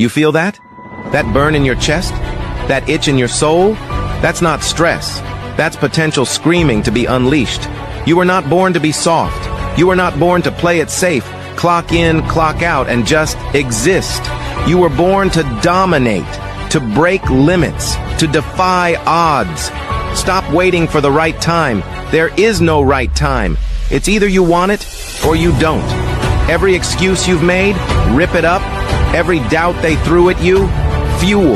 You feel that? That burn in your chest? That itch in your soul? That's not stress. That's potential screaming to be unleashed. You were not born to be soft. You were not born to play it safe, clock in, clock out, and just exist. You were born to dominate, to break limits, to defy odds. Stop waiting for the right time. There is no right time. It's either you want it or you don't. Every excuse you've made, rip it up. Every doubt they threw at you, fuel.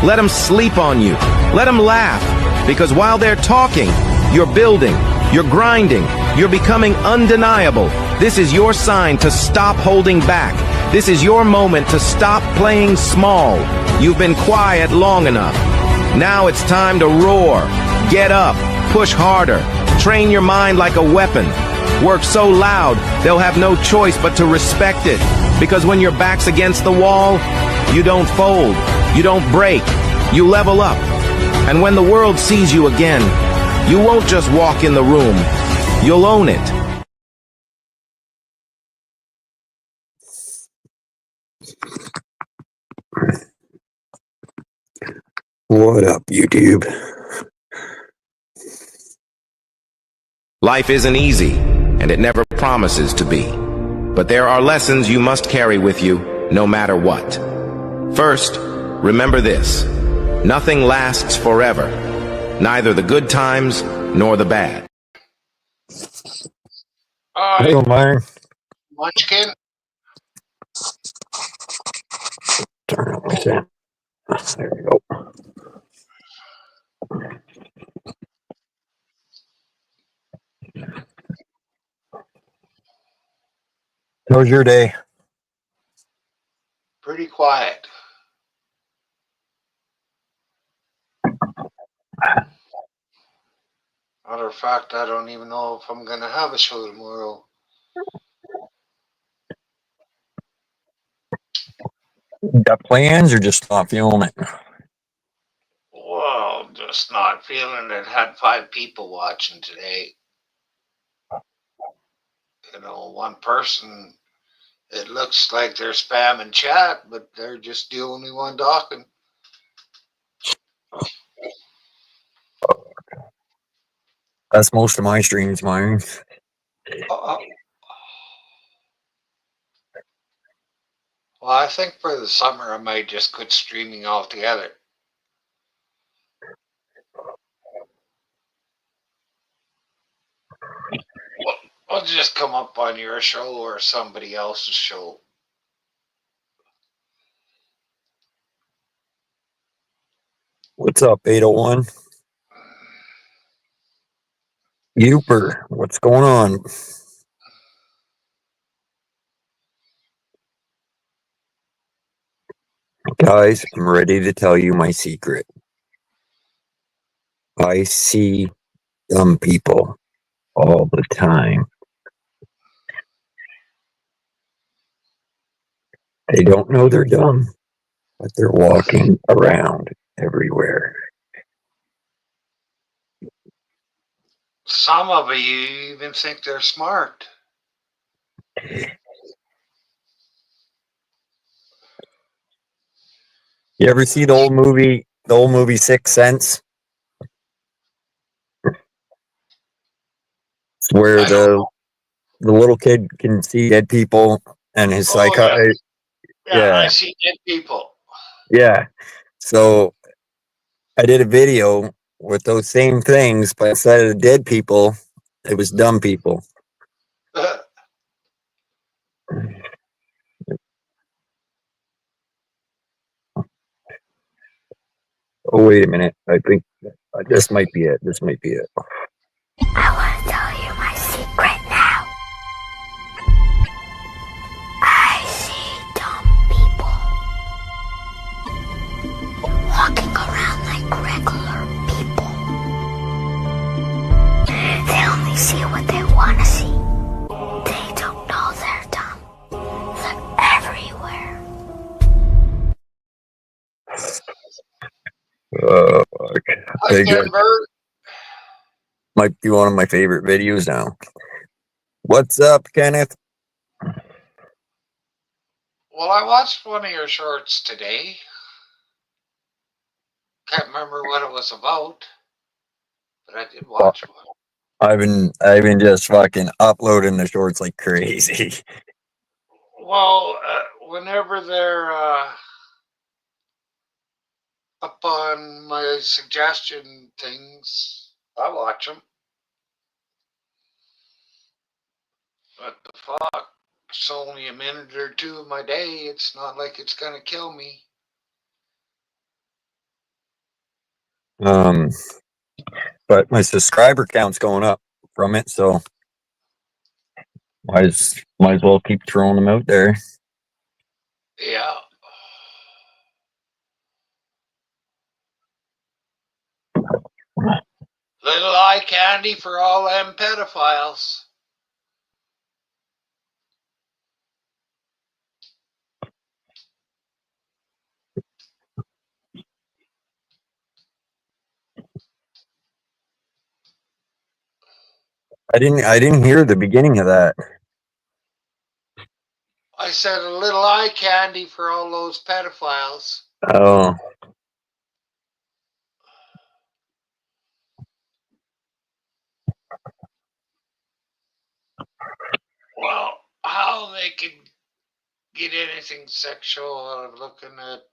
Let them sleep on you. Let them laugh. Because while they're talking, you're building, you're grinding, you're becoming undeniable. This is your sign to stop holding back. This is your moment to stop playing small. You've been quiet long enough. Now it's time to roar. Get up, push harder, train your mind like a weapon. Work so loud, they'll have no choice but to respect it. Because when your back's against the wall, you don't fold, you don't break, you level up. And when the world sees you again, you won't just walk in the room, you'll own it. What up, YouTube? Life isn't easy, and it never promises to be. But there are lessons you must carry with you, no matter what. First, remember this. Nothing lasts forever. Neither the good times, nor the bad. Hello, Myron. Munchkin? Turn on my fan. There we go. How was your day? Pretty quiet. Matter of fact, I don't even know if I'm going to have a show tomorrow. Got plans or just not feeling it? Well, just not feeling it. Had 5 people watching today. You know, one person, it looks like they're spamming chat, but they're just the only one talking. That's most of my streams, Myron. Well, I think for the summer, I might just quit streaming altogether. I'll just come up on your show or somebody else's show. What's up, 801? Uper, what's going on? Guys, I'm ready to tell you my secret. I see dumb people all the time. They don't know they're dumb, but they're walking around everywhere. Some of you even think they're smart. You ever see the old movie Sixth Sense? It's where the little kid can see dead people and his psychiatrist. Yeah, I see dead people. Yeah. So I did a video with those same things, but instead of dead people, it was dumb people. Oh, wait a minute. I think this might be it. This might be it. I want to tell you my secret now. I see dumb people walking around like regular people. They only see what they want to see. They don't know they're dumb. They're everywhere. Okay. Hi, Denver. Might be one of my favorite videos now. What's up, Kenneth? Well, I watched one of your shorts today. Can't remember what it was about, but I did watch one. I've been just fucking uploading the shorts like crazy. Well, whenever they're up on my suggestion things, I watch them. What the fuck? It's only a minute or two of my day. It's not like it's gonna kill me. But my subscriber count's going up from it, so might as well keep throwing them out there. Yeah. Little eye candy for all them pedophiles. I didn't hear the beginning of that. I said a little eye candy for all those pedophiles. Oh, Well, how they can get anything sexual out of looking at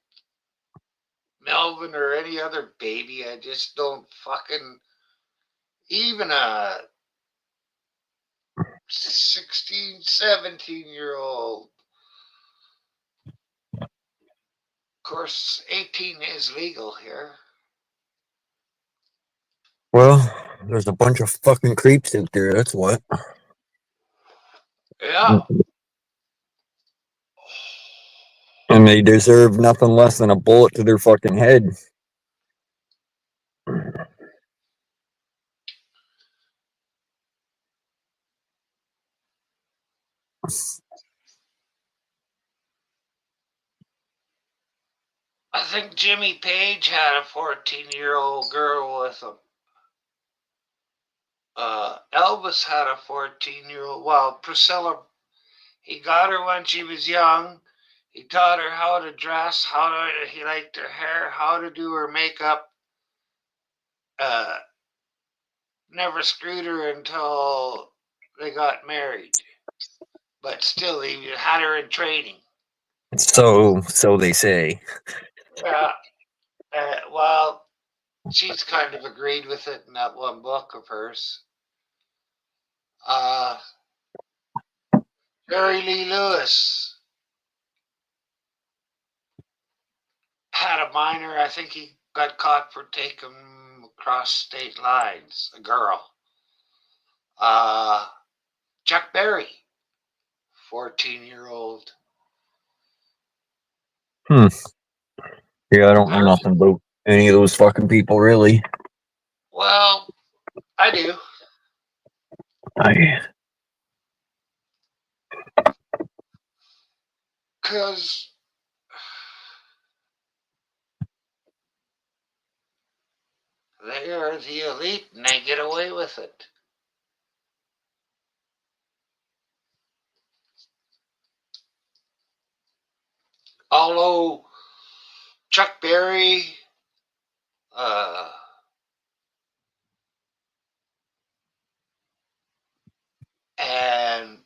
Melvin or any other baby, I just don't fucking. Even a 16, 17-year-old. Of course, 18 is legal here. well, there's a bunch of fucking creeps out there. That's what. Yeah. And they deserve nothing less than a bullet to their fucking head. I think Jimmy Page had a 14-year-old girl with him. Elvis had a 14-year-old. Well, Priscilla, he got her when she was young. He taught her how to dress, he liked her hair, how to do her makeup. Never screwed her until they got married. But still, he had her in training. So they say. Yeah. Well, she's kind of agreed with it in that one book of hers. Jerry Lee Lewis had a minor. I think he got caught for taking across state lines. A girl. Chuck Berry, 14-year-old. Yeah, I don't know nothing about any of those fucking people, really. Well, I do. Because they are the elite and they get away with it. Although Chuck Berry, and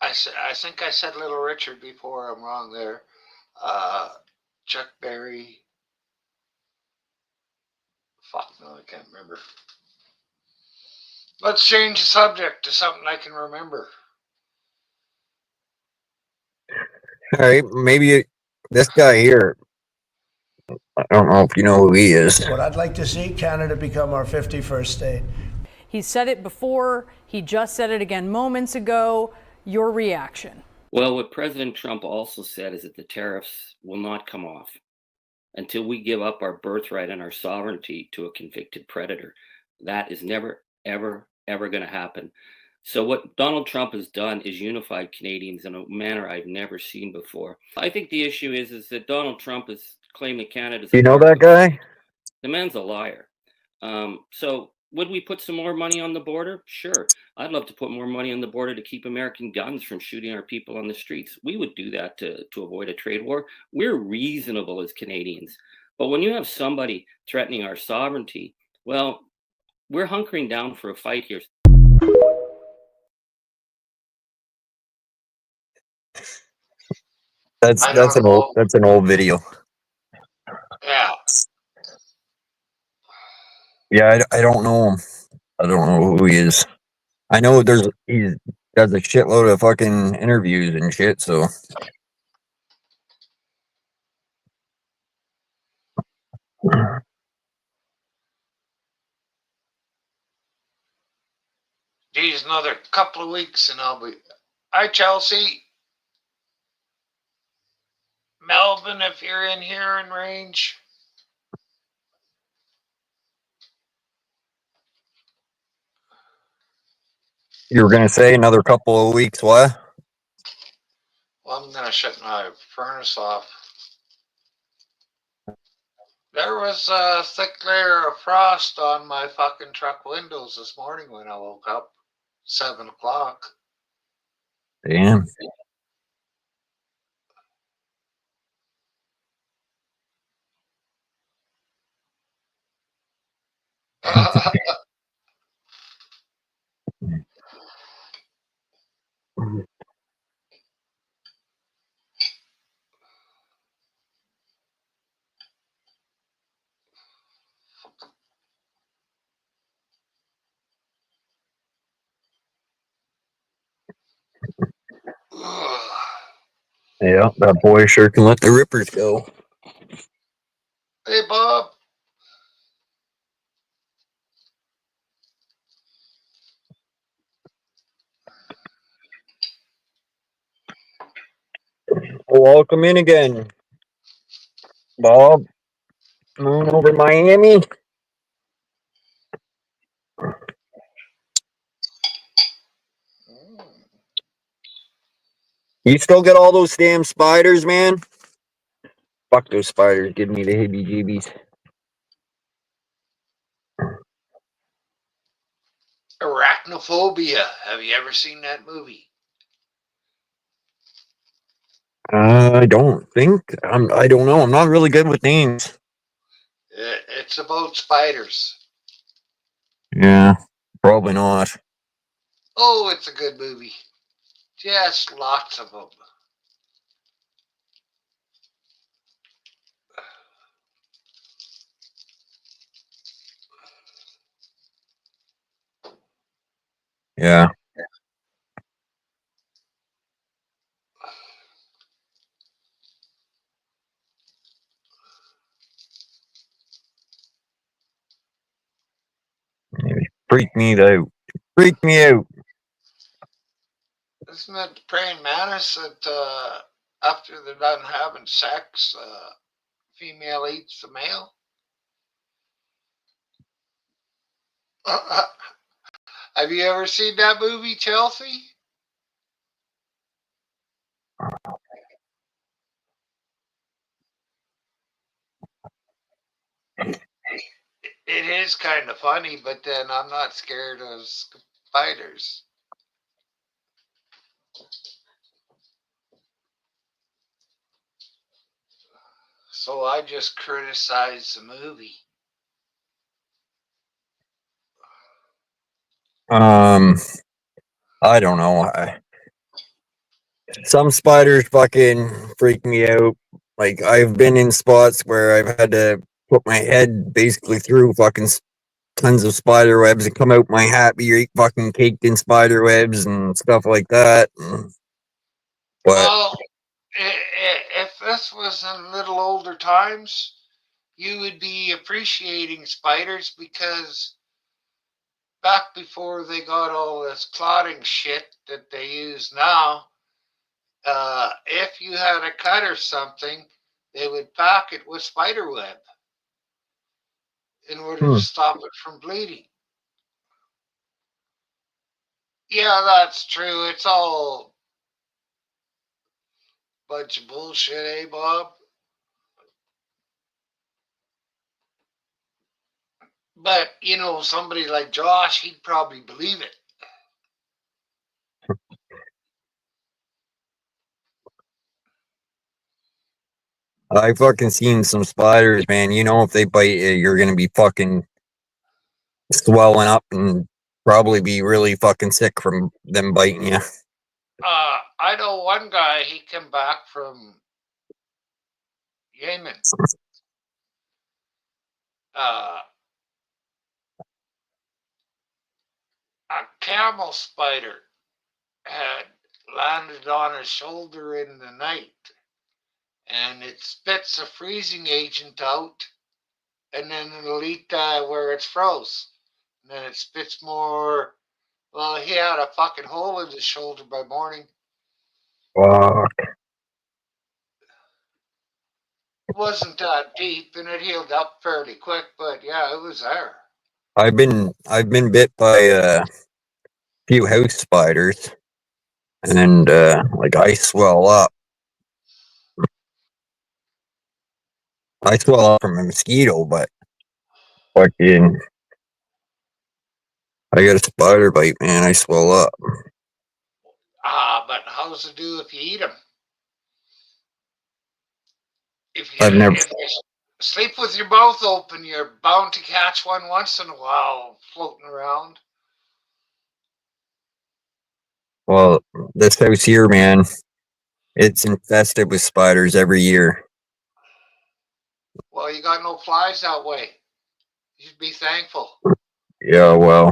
I think I said Little Richard before. I'm wrong there. Chuck Berry. Fuck no, I can't remember. Let's change the subject to something I can remember. All right, maybe this guy here. I don't know if you know who he is. What I'd like to see Canada become our 51st state. He said it before. He just said it again moments ago. Your reaction? Well, what President Trump also said is that the tariffs will not come off until we give up our birthright and our sovereignty to a convicted predator. That is never, ever, ever going to happen. So what Donald Trump has done is unified Canadians in a manner I've never seen before. I think the issue is that Donald Trump is claiming Canada's... You know that guy? The man's a liar. So Would we put some more money on the border? Sure. I'd love to put more money on the border to keep American guns from shooting our people on the streets. We would do that to avoid a trade war. We're reasonable as Canadians. But when you have somebody threatening our sovereignty, well, we're hunkering down for a fight here. That's I don't know. that's an old video. Yeah. Yeah, I don't know him. I don't know who he is. I know he does a shitload of fucking interviews and shit. So Geez, another couple of weeks and I'll be. Hi, Chelsea. Melvin, if you're in here in range. you were gonna say another couple of weeks, what? Well, I'm gonna shut my furnace off. There was a thick layer of frost on my fucking truck windows this morning when I woke up. 7 o'clock. Damn. Yeah, that boy sure can let the rippers go. Hey, Bob. Welcome in again, Bob. Moon over Miami. You still get all those damn spiders, man? Fuck those spiders. Give me the heebie-jeebies. Arachnophobia. Have you ever seen that movie? I don't think. I don't know. I'm not really good with names. It's about spiders. Yeah, probably not. Oh, it's a good movie. Just lots of them. Yeah. Freak me out. Freak me out. Isn't it the praying mantis that after they're done having sex, female eats the male? Have you ever seen that movie, Chelsea? It is kind of funny, but then I'm not scared of spiders. So I just criticize the movie. I don't know. Some spiders fucking freak me out. Like, I've been in spots where I've had to put my head basically through fucking tons of spider webs and come out my hat be fucking caked in spider webs and stuff like that. But Well, if this was in little older times, you would be appreciating spiders because back before they got all this clotting shit that they use now, if you had a cut or something, they would pack it with spider web in order to stop it from bleeding. Yeah, that's true. It's all a bunch of bullshit, eh, Bob? But, you know, somebody like Josh, he'd probably believe it. I fucking seen some spiders, man. You know, if they bite you, you're gonna be fucking swelling up and probably be really fucking sick from them biting you. I know one guy, he came back from Yemen. A camel spider had landed on his shoulder in the night, and it spits a freezing agent out, and then it'll eat where it's froze. And then it spits more. Well, he had a fucking hole in his shoulder by morning. Fuck. It wasn't that deep, and it healed up fairly quick, but yeah, it was there. I've been bit by a few house spiders, and like I swell up. I swell up from a mosquito, but fucking I got a spider bite, man. I swell up. But how's it do if you eat them? I've never. If you sleep with your mouth open, you're bound to catch one once in a while floating around. Well, this house here, man, it's infested with spiders every year. Well, you got no flies that way. You should be thankful. Yeah, well,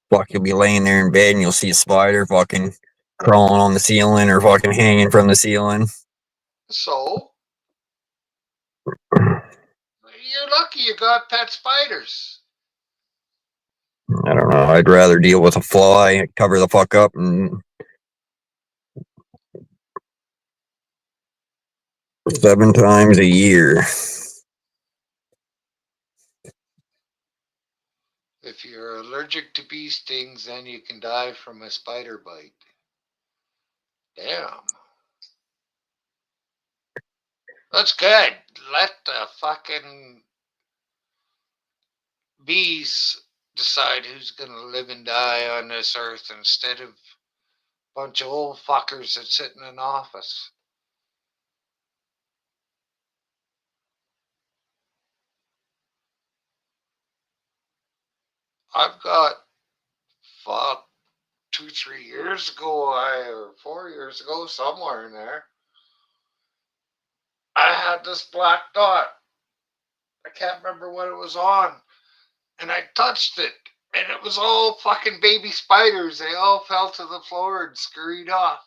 fuck, you'll be laying there in bed and you'll see a spider fucking crawling on the ceiling or fucking hanging from the ceiling. So, you're lucky you got pet spiders. I don't know. I'd rather deal with a fly, cover the fuck up, and 7 times a year. If you're allergic to bee stings, then you can die from a spider bite. Damn. That's good. Let the fucking bees decide who's going to live and die on this earth instead of a bunch of old fuckers that sit in an office. I've got, fuck, 2-3 years ago, or 4 years ago, somewhere in there, I had this black dot. I can't remember what it was on. And I touched it, and it was all fucking baby spiders. They all fell to the floor and scurried off.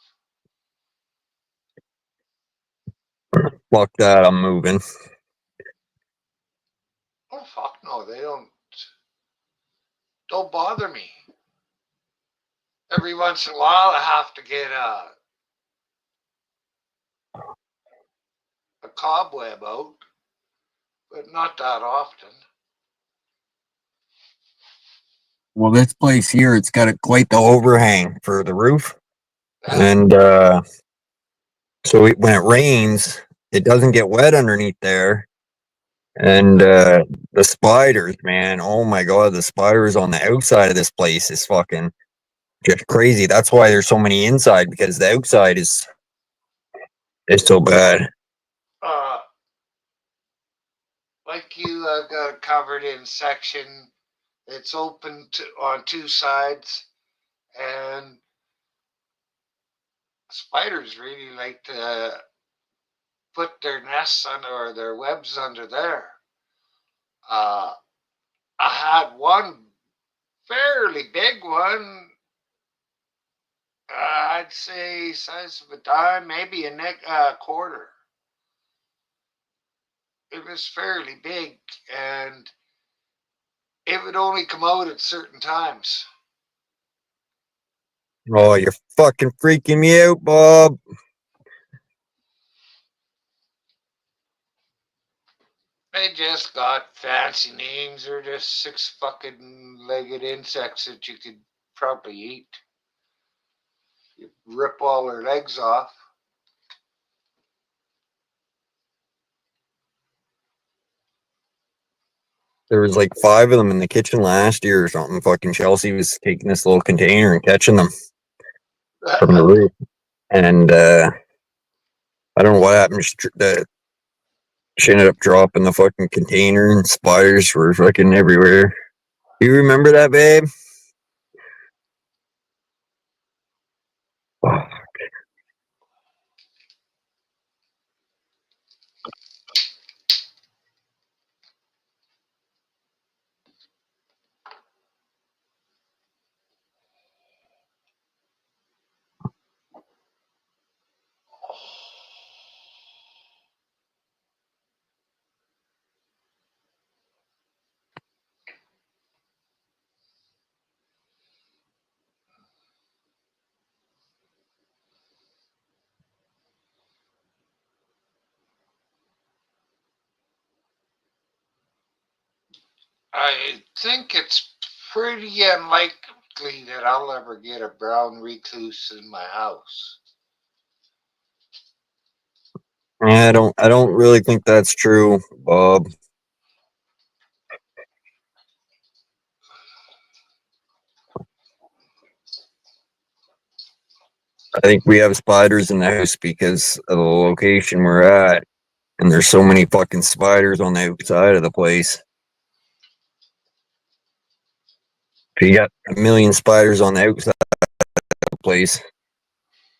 Fuck that, I'm moving. Oh, fuck no, they don't bother me. Every once in a while, I have to get a cobweb out, but not that often. Well, this place here, it's got quite the overhang for the roof. And so when it rains, it doesn't get wet underneath there. And the spiders, man, oh my god, the spiders on the outside of this place is fucking just crazy. That's why there's so many inside, because the outside is so bad. Like you, I've got it covered in section. It's open on 2 sides, and spiders really like to put their nests under, or their webs under there. I had one fairly big one. I'd say size of a dime, maybe a quarter. It was fairly big, and it would only come out at certain times. Oh, you're fucking freaking me out, Bob. They just got fancy names. They're just 6 fucking legged insects that you could probably eat. You rip all their legs off. There was like 5 of them in the kitchen last year or something. Fucking Chelsea was taking this little container and catching them from the roof. And I don't know what happened. She ended up dropping the fucking container and spiders were fucking everywhere. Do you remember that, babe? Oh, I think it's pretty unlikely that I'll ever get a brown recluse in my house. I don't really think that's true, Bob. I think we have spiders in the house because of the location we're at. And there's so many fucking spiders on the outside of the place. If you got a million spiders on the outside of the place,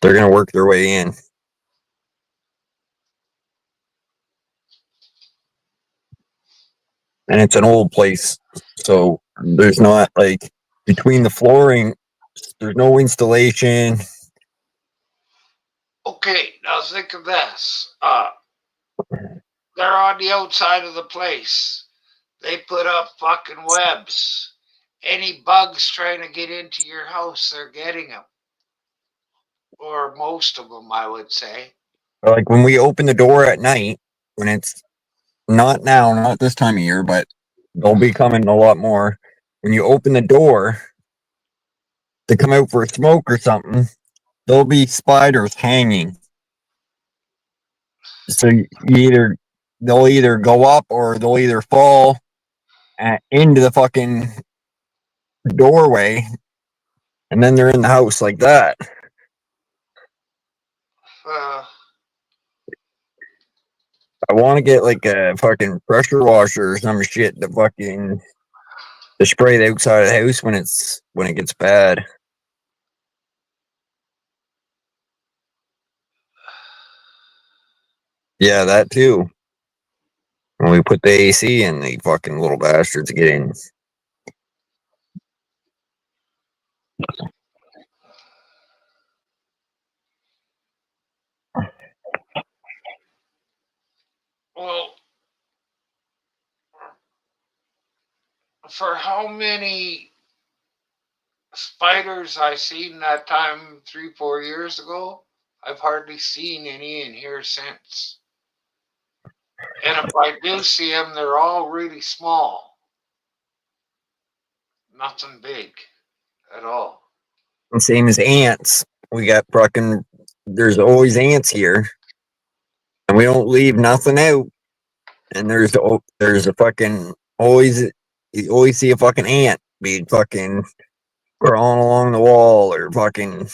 they're gonna work their way in. And it's an old place, so there's not like between the flooring, there's no installation. Okay, now think of this. They're on the outside of the place. They put up fucking webs. Any bugs trying to get into your house, they're getting them. Or most of them, I would say. Like when we open the door at night, when it's not now, not this time of year, but they'll be coming a lot more. When you open the door to come out for a smoke or something, there'll be spiders hanging. So they'll either go up or they'll either fall into the fucking doorway, and then they're in the house like that. I want to get like a fucking pressure washer or some shit to spray the outside of the house when it gets bad. Yeah, that too. When we put the AC in, the fucking little bastards get in. Well, for how many spiders I seen that time 3-4 years ago, I've hardly seen any in here since. And if I do see them, they're all really small. Nothing big at all. And same as ants. We got fucking, there's always ants here. And we don't leave nothing out. And there's a fucking, you always see a fucking ant be fucking crawling along the wall or fucking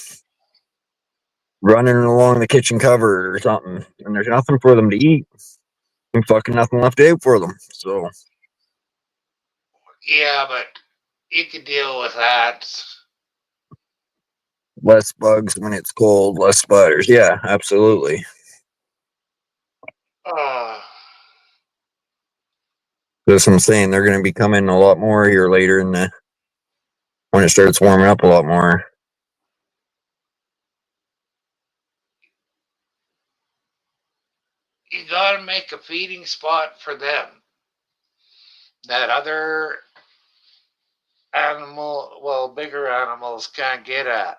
running along the kitchen cupboard or something. And there's nothing for them to eat. And fucking nothing left out for them. So. Yeah, but you could deal with that. Less bugs when it's cold, less spiders. Yeah, absolutely. That's what I'm saying. They're going to be coming a lot more here later when it starts warming up a lot more. You gotta make a feeding spot for them that other bigger animals can't get at.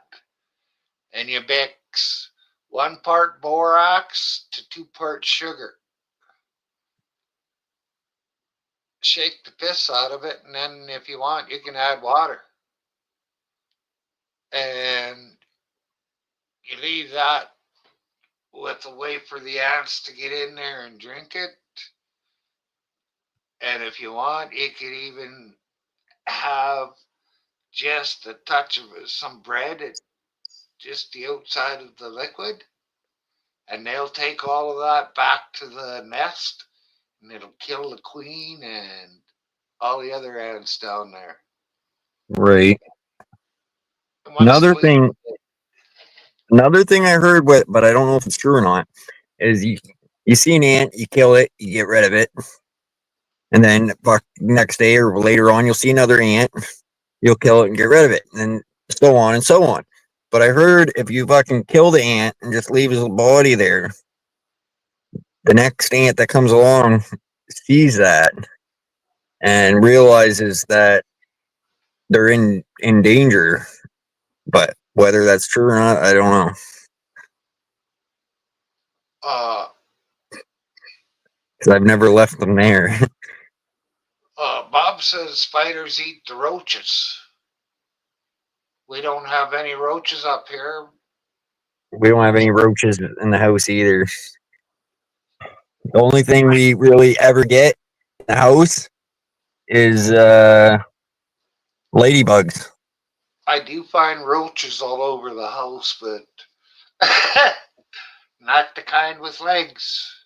And you mix 1 part borax to 2 parts sugar. Shake the piss out of it, and then if you want, you can add water. And you leave that with a way for the ants to get in there and drink it. And if you want, you could even have just a touch of some bread at just the outside of the liquid, and they'll take all of that back to the nest, and it'll kill the queen and all the other ants down there. Right. And once the Another thing I heard, but I don't know if it's true or not, is you see an ant, you kill it, you get rid of it, and then next day or later on, you'll see another ant, you'll kill it and get rid of it, and so on and so on. But I heard if you fucking kill the ant and just leave his body there, the next ant that comes along sees that and realizes that they're in danger. But whether that's true or not, I don't know. Because I've never left them there. Bob says spiders eat the roaches. We don't have any roaches up here. We don't have any roaches in the house either. The only thing we really ever get in the house is ladybugs. I do find roaches all over the house, but not the kind with legs.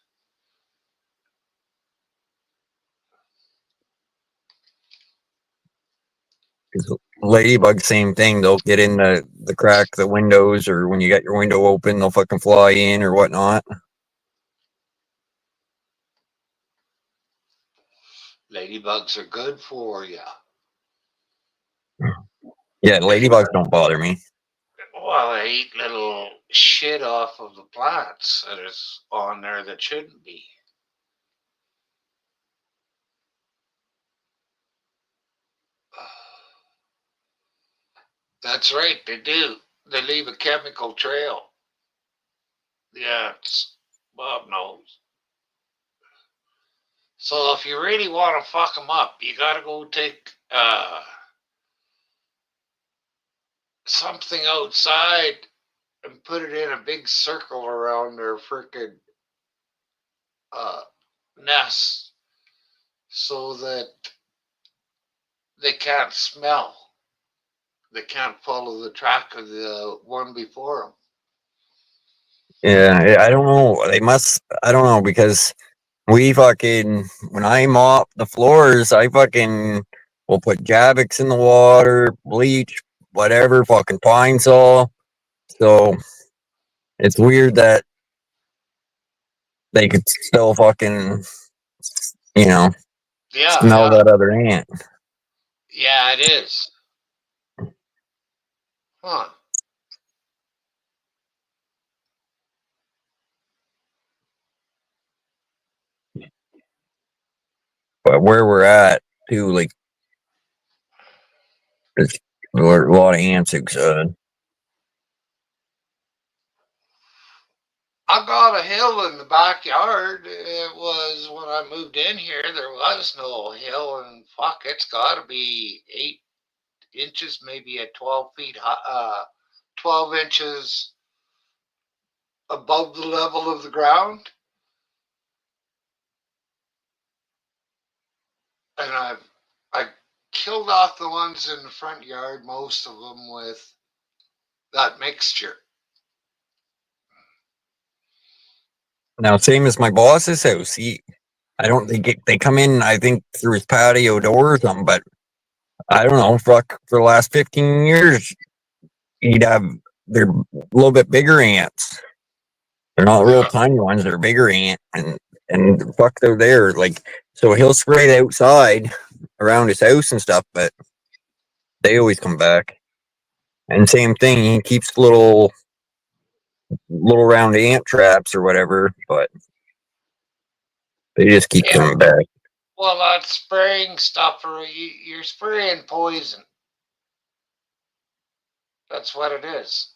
Ladybugs, same thing. They'll get in the crack, the windows, or when you got your window open, they'll fucking fly in or whatnot. Ladybugs are good for you. Yeah, ladybugs don't bother me. Well, they eat little shit off of the plants that is on there that shouldn't be. That's right, they do. They leave a chemical trail. Yeah, Bob knows. So if you really want to fuck them up, you gotta go take something outside and put it in a big circle around their frickin' nest so that they can't smell. They can't follow the track of the one before them. Yeah, I don't know. They must. I don't know because we fucking when I mop the floors, I fucking will put Jabbix in the water, bleach, whatever, fucking Pine Sol. So it's weird that they could still fucking, Yeah, smell that other ant. Yeah, it is. Huh. But where we're at, too, like, there's a lot of ants outside. I got a hill in the backyard. It was when I moved in here, there was no hill, and fuck, it's got to be 8 inches, maybe at 12 feet high, 12 inches above the level of the ground. And I killed off the ones in the front yard, most of them with that mixture. Now, same as my boss's house. They come in, I think, through his patio door or something, but I don't know, fuck, for the last 15 years, they're a little bit bigger ants. They're not real tiny ones, they're bigger ant, and fuck, they're there. Like, so he'll spray the outside around his house and stuff, but they always come back. And same thing, he keeps little round ant traps or whatever, but they just keep coming back. Well, that spraying stuff, or you're spraying poison. That's what it is.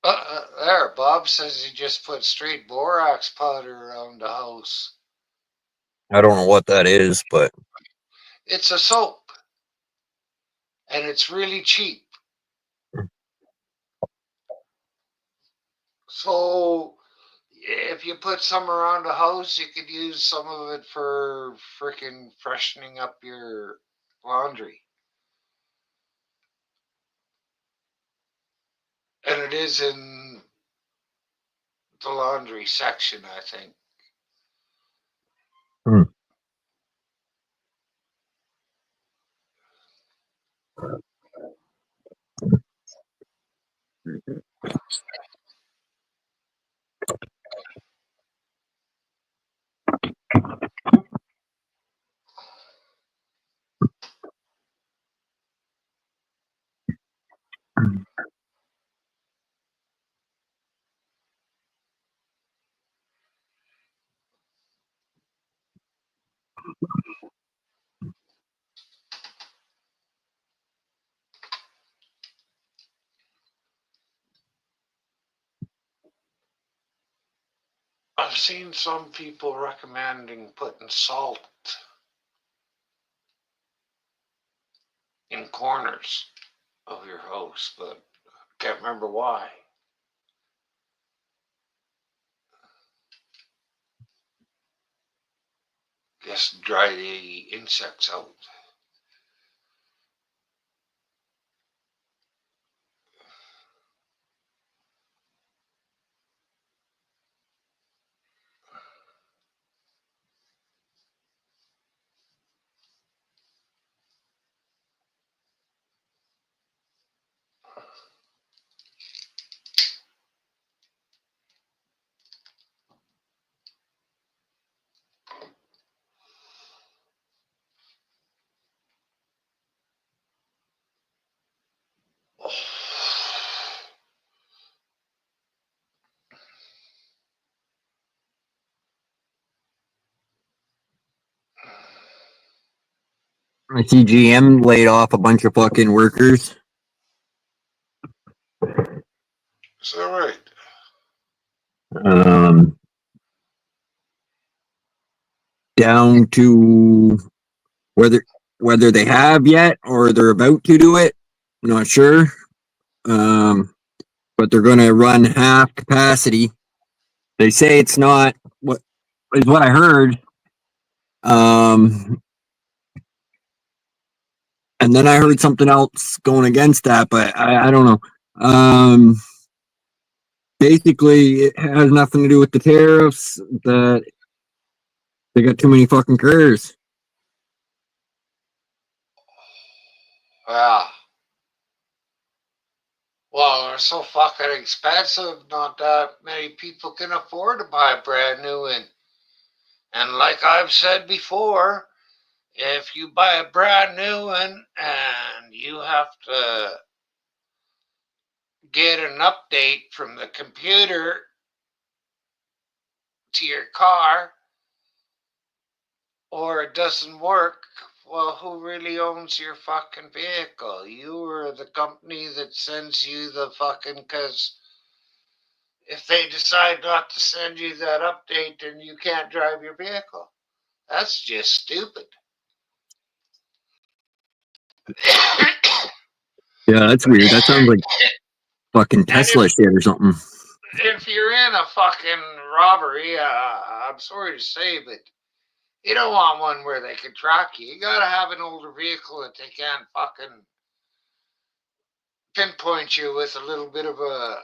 There, Bob says he just put straight borax powder around the house. I don't know what that is, but it's a soap, and it's really cheap. So if you put some around the house, you could use some of it for freaking freshening up your laundry. And it is in the laundry section, I think. I've seen some people recommending putting salt in corners of your house, but I can't remember why. Guess dry the insects out. I see GM laid off a bunch of fucking workers. Is that right? Down to whether they have yet or they're about to do it. I'm not sure. But they're going to run half capacity. They say it's not what is what I heard. And then I heard something else going against that, but I don't know. Basically, it has nothing to do with the tariffs. That they got too many fucking cars. Yeah. Well, they're so fucking expensive, not that many people can afford to buy a brand new one. And like I've said before, if you buy a brand new one and you have to get an update from the computer to your car, or it doesn't work, well, who really owns your fucking vehicle? You or the company that sends you the fucking, because if they decide not to send you that update, then you can't drive your vehicle. That's just stupid. Yeah, that's weird. That sounds like fucking Tesla shit or something. If you're in a fucking robbery, I'm sorry to say, but you don't want one where they can track you. You gotta have an older vehicle that they can't fucking pinpoint you with a little bit of a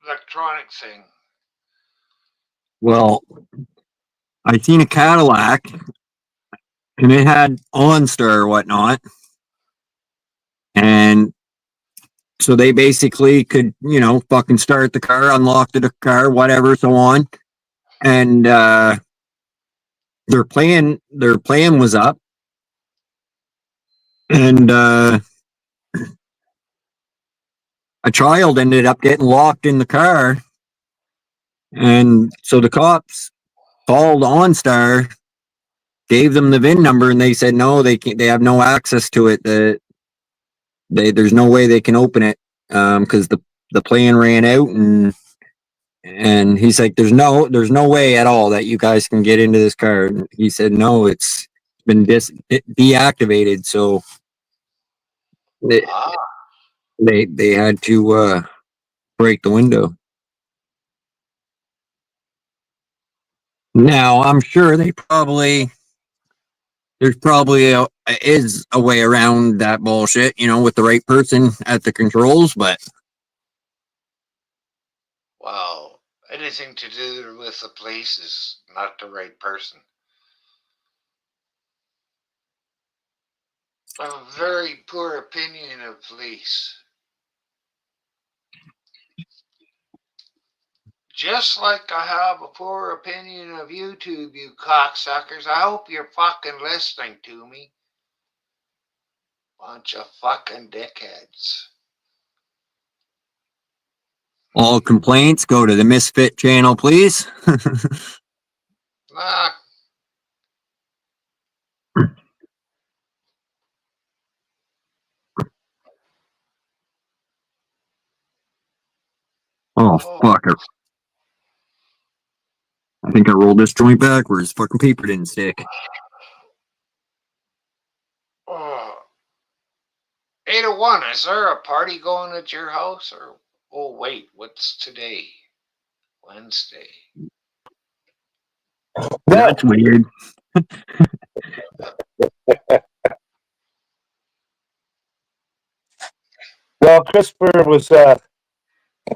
electronic thing. Well, I seen a Cadillac and it had OnStar or whatnot. And so they basically could, fucking start the car, unlock the car, whatever, so on. And their plan was up. And a child ended up getting locked in the car. And so the cops called OnStar, gave them the VIN number, and they said no, they can't, they have no access to it. There's no way they can open it because the plan ran out, and he's like, there's no way at all that you guys can get into this car. And he said no, it's been deactivated, so they had to break the window. Now, I'm sure there's probably is a way around that bullshit, with the right person at the controls, but Well, anything to do with the police is not the right person. I have a very poor opinion of police. Just like I have a poor opinion of YouTube, you cocksuckers. I hope you're fucking listening to me. Bunch of fucking dickheads. all complaints go to the Misfit channel, please. Ah, Oh, fuck it. I think I rolled this joint backwards. Fucking paper didn't stick. 801, is there a party going at your house? Or, oh, wait, what's today? Wednesday. That's weird. Well, Christopher was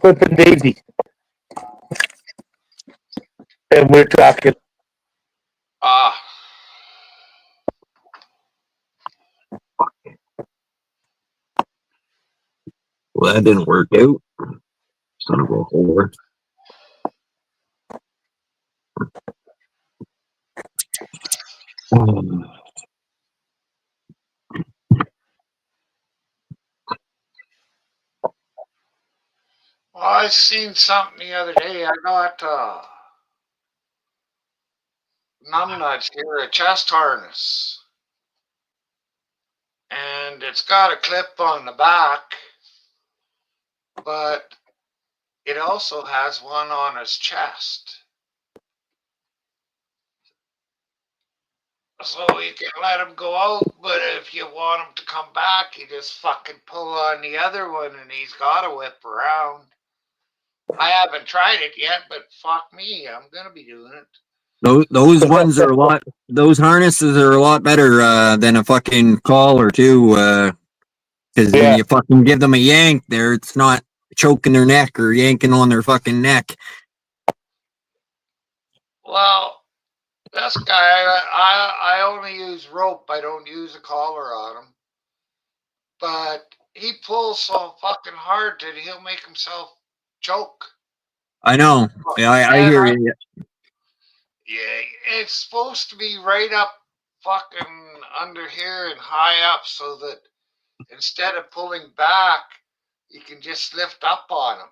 clipping Daisy. And we're talking. Ah. Well, that didn't work out. Son of a whore. Well, I seen something the other day. I got numbnuts here, a chest harness. And it's got a clip on the back, but it also has one on his chest. So you can let him go out, but if you want him to come back, you just fucking pull on the other one and he's got to whip around. I haven't tried it yet, but fuck me, I'm going to be doing it. Those ones are a lot. Those harnesses are a lot better than a fucking call or two. Because when you fucking give them a yank, it's not choking their neck or yanking on their fucking neck. Well, this guy, I only use rope. I don't use a collar on him. But he pulls so fucking hard that he'll make himself choke. I know. Yeah, I hear you. Yeah, it's supposed to be right up fucking under here and high up so that instead of pulling back, you can just lift up on him.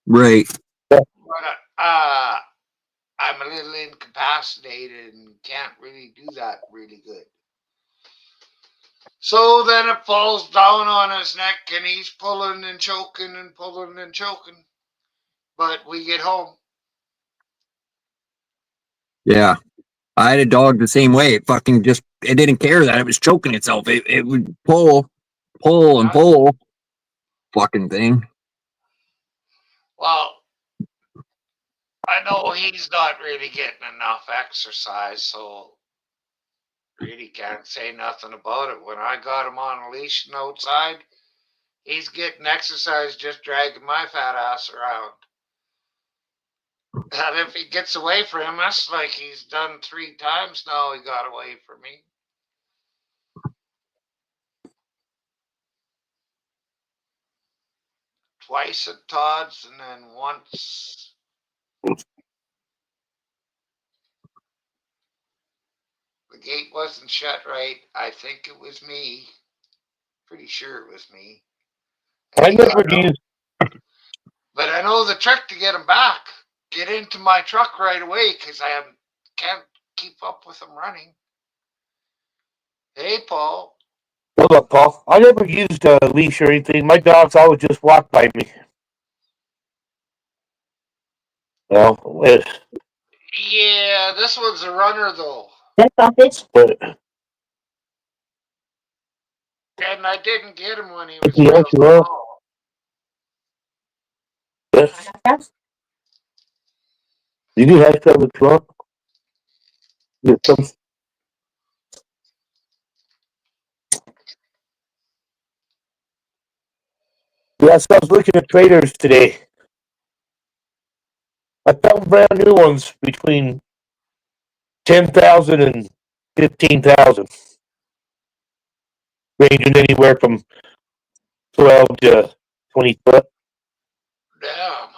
Right. But I'm a little incapacitated and can't really do that really good. So then it falls down on his neck and he's pulling and choking and pulling and choking. But we get home. Yeah. I had a dog the same way. It fucking just, it didn't care that it was choking itself. It would pull and pull. Fucking thing. Well, I know he's not really getting enough exercise, so really can't say nothing about it. When I got him on a leash and outside, he's getting exercise just dragging my fat ass around. And if he gets away from him, that's like he's done 3 times now he got away from me. Twice at Todd's and then once. The gate wasn't shut right. I think it was me. Pretty sure it was me. I never used. But I know the trick to get him back. Get into my truck right away because I can't keep up with him running. Hey, Paul. Hold up, Paul. I never used a leash or anything. My dogs always just walk by me. Well, Yeah, this one's a runner though. but And I didn't get him when he was Yeah, real sure. small. yes. You do have to have a truck. Get some. Yes, I was looking at trailers today. I found brand new ones between 10,000 and 15,000, ranging anywhere from 12 to 20 foot. Damn.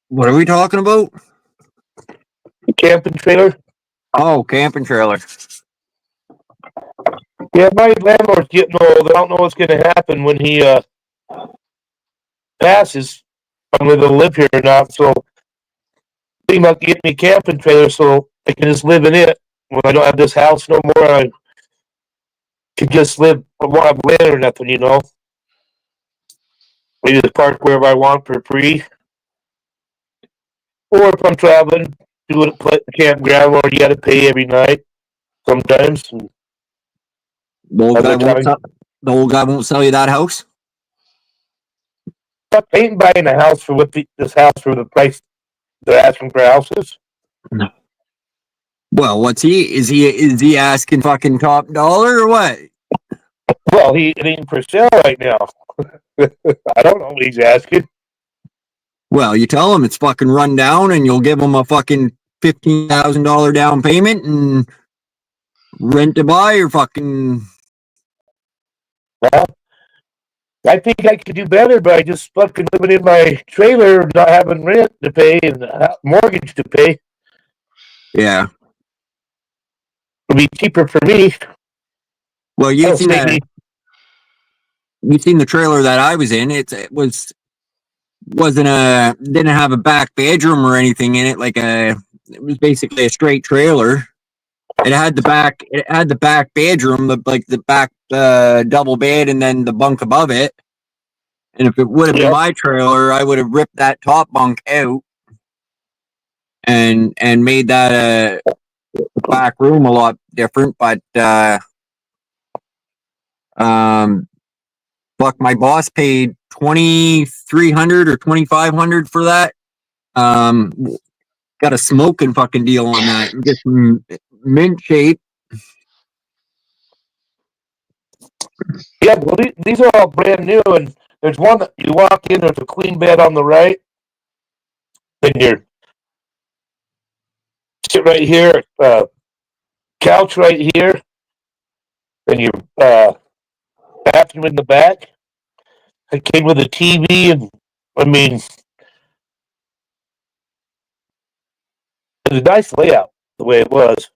What are we talking about? Camping trailer. Oh, camping trailer. Yeah, my landlord's getting old. I don't know what's going to happen when he passes. I'm going to live here or not. So, thinking about getting me a camping trailer so I can just live in it when I don't have this house no more. I can just live. I won't have land or nothing, you know. Maybe just park wherever I want for free. Or if I'm traveling, do it at the campground where you got to pay every night. Sometimes. The old guy won't sell you that house? I ain't buying a house for this house for the price they're asking for houses. No. Well, what's he? Is he asking fucking top dollar or what? Well, it ain't for sale right now. I don't know what he's asking. Well, you tell him it's fucking run down, and you'll give him a fucking $15,000 down payment and rent to buy or fucking. Well, I think I could do better by just fucking living in my trailer, not having rent to pay and mortgage to pay. Yeah. It'd be cheaper for me. Well, you seen the trailer that I was in. It didn't have a back bedroom or anything in it. It was basically a straight trailer. It had the back bedroom, the back double bed, and then the bunk above it. And if it would have been my trailer, I would have ripped that top bunk out and made that back room a lot different. But my boss paid $2,300 or $2,500 for that. Got a smoking fucking deal on that. Get some mint shape. Yeah, well, these are all brand new, and there's one that you walk in, there's a queen bed on the right, then you sit right here, couch right here, then your bathroom in the back. It came with a TV, and I mean, it's a nice layout the way it was.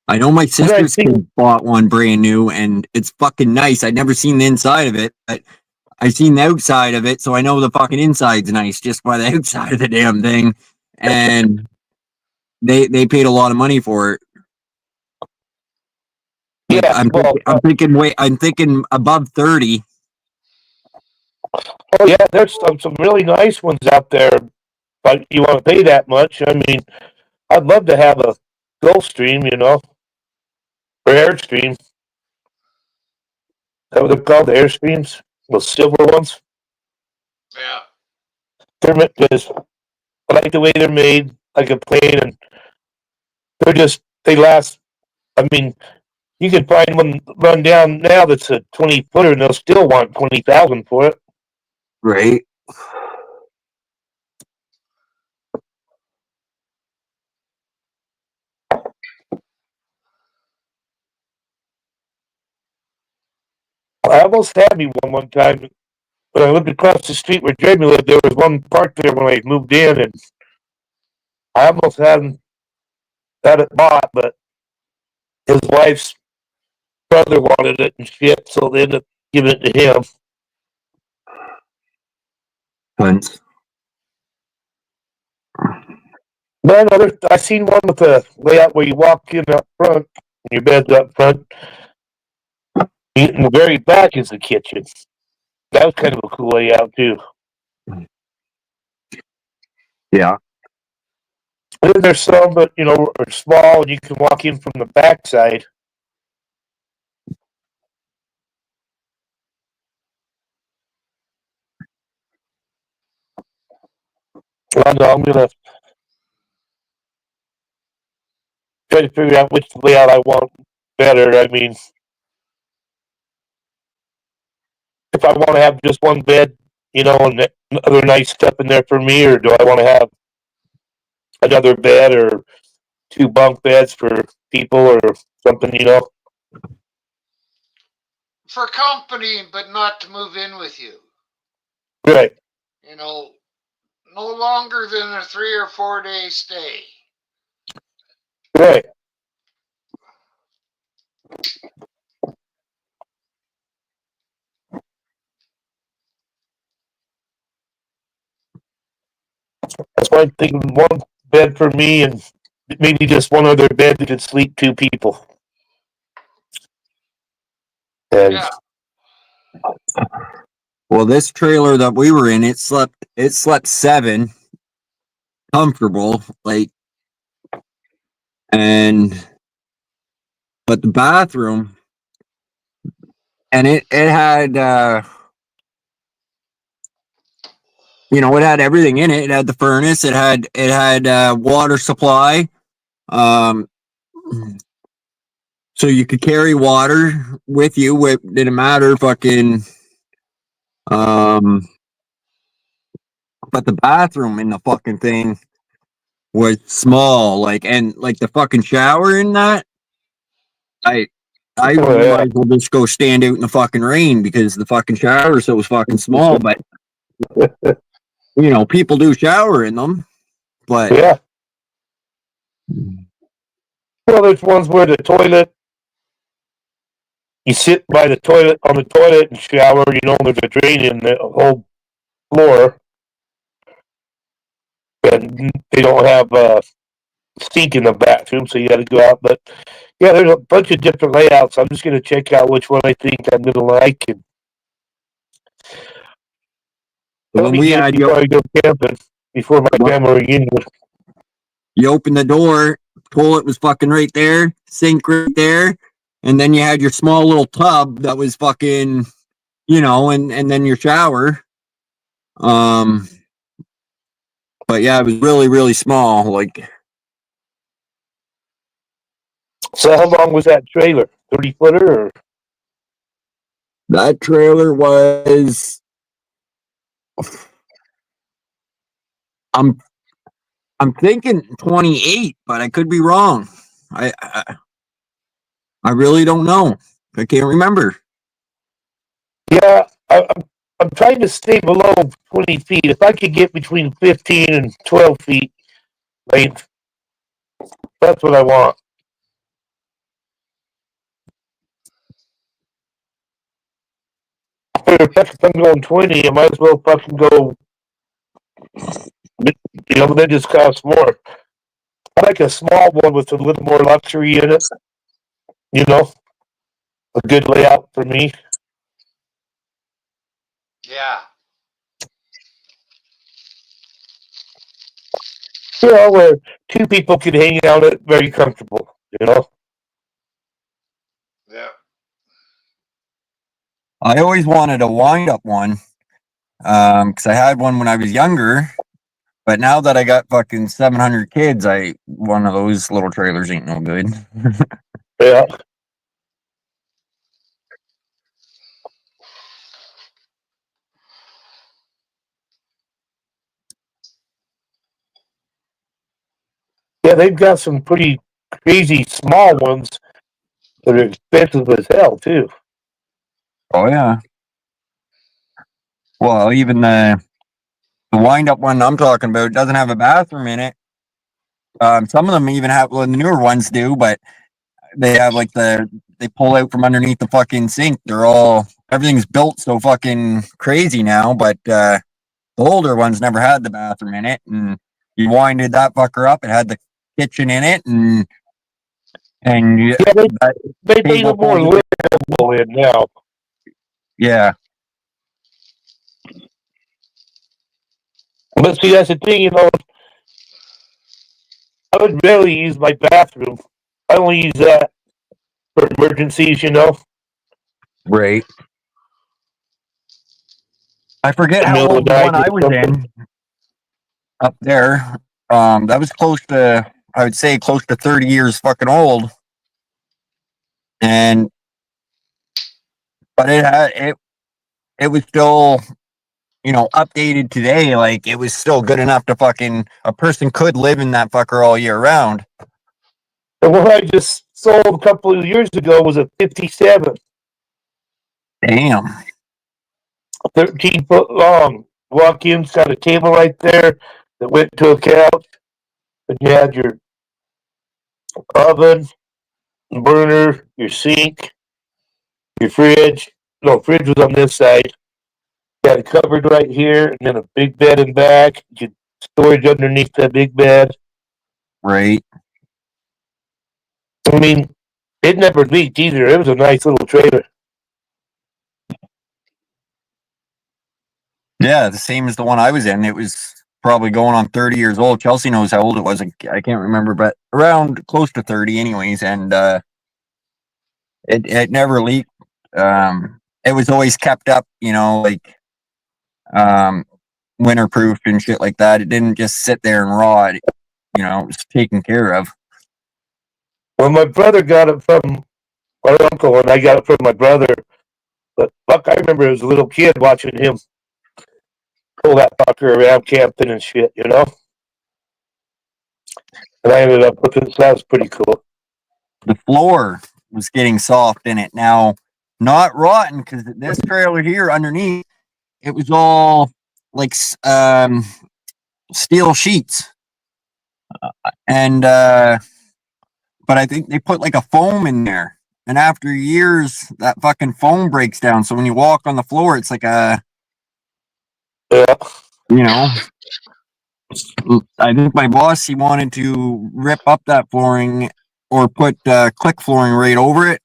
I know my sister's kid bought one brand new, and it's fucking nice. I'd never seen the inside of it, but I seen the outside of it, so I know the fucking inside's nice just by the outside of the damn thing. And they paid a lot of money for it. Yeah, I'm thinking above 30. Oh yeah, there's some really nice ones out there, but you want to pay that much? I mean, I'd love to have a Gulfstream, you know, or Airstream. Is that what they're called, the Airstreams? The silver ones? Yeah. I like the way they're made, like a plane, and they last. I mean, you can find one run down now that's a 20-footer, and they'll still want 20,000 for it. Right. I almost had me one time. When I lived across the street where Jamie lived, there was one parked there when I moved in, and I almost had it bought, but his wife's brother wanted it and shit, so they ended up giving it to him. Tons. Then I seen one with a layout where you walk in up front, and your bed's up front. In the very back is the kitchen. That was kind of a cool layout too. Yeah. And then there's some that, you know, are small and you can walk in from the backside. I don't know. I'm gonna try to figure out which layout I want better. I mean, if I want to have just one bed, and other nice stuff in there for me, or do I want to have another bed or two bunk beds for people or something? For company, but not to move in with you. Right. No longer than a 3 or 4 day stay. Right. That's why I'm thinking one bed for me and maybe just one other bed that could sleep two people. And Yeah. Well, this trailer that we were in, it slept 7, comfortable, but the bathroom, and it had, it had everything in it. It had the furnace, it had water supply, so you could carry water with you. It didn't matter, fucking. But the bathroom in the fucking thing was small, and the fucking shower in that. I might as well just go stand out in the fucking rain because the fucking shower so was fucking small. But people do shower in them. But yeah. Well, there's ones where the toilet, you sit by the toilet on the toilet and shower. There's a drain in the whole floor, and they don't have a sink in the bathroom, so you got to go out. But yeah, there's a bunch of different layouts. I'm just going to check out which one I think I'm going to like. And when we had before I go camping, before my family reunion. You open the door, toilet was fucking right there, sink right there, and then you had your small little tub that was fucking, and then your shower. But yeah, it was really, really small. So how long was that trailer? 30-footer? Or? That trailer was, I'm thinking 28, but I could be wrong. I really don't know. I can't remember. Yeah, I'm trying to stay below 20 feet. If I could get between 15 and 12 feet length, that's what I want. If I'm going 20, I might as well fucking go. That just costs more. I like a small one with a little more luxury in it. A good layout for me. Yeah. Where two people could hang out at very comfortable. Yeah. I always wanted a wind-up one, because I had one when I was younger. But now that I got fucking 700 kids, one of those little trailers ain't no good. Yeah. Yeah, they've got some pretty crazy small ones that are expensive as hell, too. Oh, yeah. Well, even the wind-up one I'm talking about doesn't have a bathroom in it. Some of them even have, well, the newer ones do, but they have they pull out from underneath the fucking sink. Everything's built so fucking crazy now, but the older ones never had the bathroom in it, and you winded that fucker up. It had the kitchen in it, and they made it more livable in now. Yeah. But see, that's the thing, I would barely use my bathroom. I only use that for emergencies, Right. I forget how old the one I was in. up there. That was close to, I would say, close to 30 years fucking old. And, but it was still, you know, updated today. Like, it was still good enough to fucking, a person could live in that fucker all year round. The one I just sold a couple of years ago was a 57. Damn. 13-foot long. Walk in, it's got a table right there that went to a couch. And you had your oven, burner, your sink, your fridge. No, fridge was on this side. You had a cupboard right here, and then a big bed in back. You storage underneath that big bed. Right. I mean, it never leaked either. It was a nice little trailer. Yeah, the same as the one I was in. It was probably going on 30 years old. Chelsea knows how old it was. I can't remember, but around close to 30 anyways. And it never leaked. It was always kept up, you know, like winterproof and shit like that. It didn't just sit there and rot. You know, it was taken care of. Well, my brother got it from my uncle, and I got it from my brother. But fuck, I remember as a little kid watching him pull that fucker around camping and shit, you know? And I ended up with it, so that was pretty cool. The floor was getting soft in it now, not rotten, because this trailer here underneath, it was all like steel sheets. And but I think they put like a foam in there, and after years that fucking foam breaks down, so when you walk on the floor it's like a, Yeah. you know, I think my boss, he wanted to rip up that flooring or put click flooring right over it,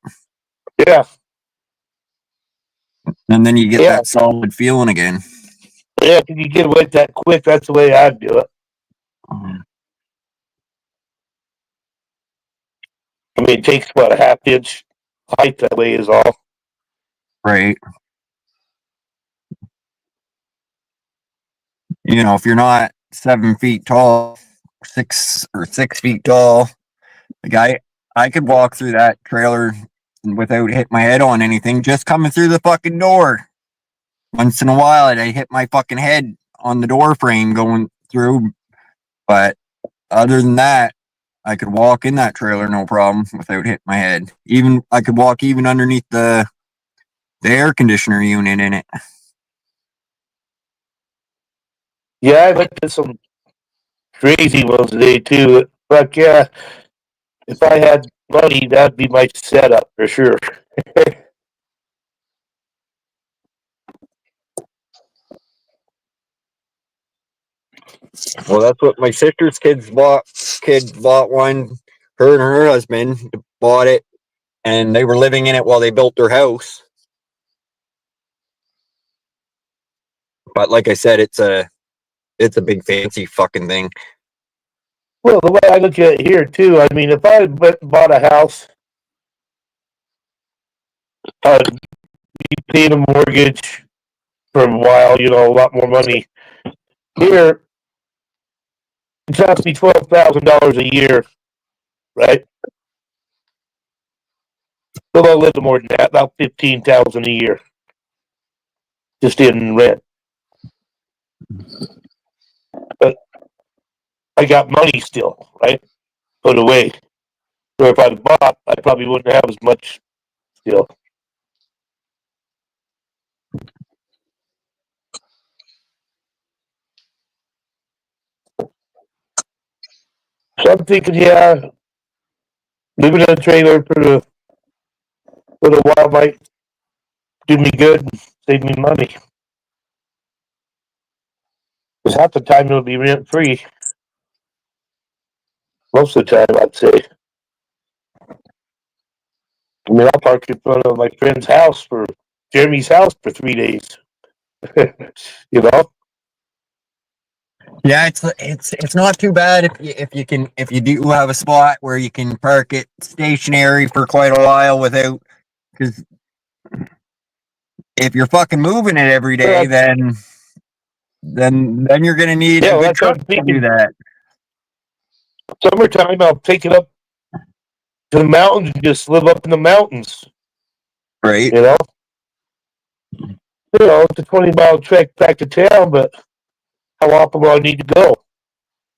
Yeah. and then you get Yeah. that solid feeling again. Yeah, if you get away that quick, that's the way I'd do it. I mean, it takes about a half-inch height that way is all. Right. You know, if you're not 7 feet tall, 6 feet tall, like I could walk through that trailer without hitting my head on anything, just coming through the fucking door. Once in a while, I'd hit my fucking head on the door frame going through, but other than that, I could walk in that trailer no problem without hitting my head. Even I could walk even underneath the air conditioner unit in it. Yeah, I looked at some crazy ones today too. But yeah, if I had money, that'd be my setup for sure. Well, that's what my sister's kids bought. Kid bought one. Her and her husband bought it, and they were living in it while they built their house. But like I said, it's a big fancy fucking thing. Well, the way I look at it here too, I mean, if I bought a house, I'd be paying a mortgage for a while, you know, a lot more money. Here, it costs me $12,000 a year, right? A little more than that, about $15,000 a year, just in rent. But I got money still, right? Put away. So if I'd bought, I probably wouldn't have as much still. So I'm thinking, yeah, living in a trailer for a while might do me good and save me money. Because half the time it'll be rent free. Most of the time, I'd say. I mean, I'll park in front of my friend's house Jeremy's house for 3 days. You know? Yeah, it's not too bad if you do have a spot where you can park it stationary for quite a while without, because if you're fucking moving it every day, then then you're gonna need Yeah, a well, good that's what truck I'm to thinking. do that. Summertime, I'll take it up to the mountains and just live up in the mountains. Right. You know, it's a 20-mile trek back to town, but how often will I need to go?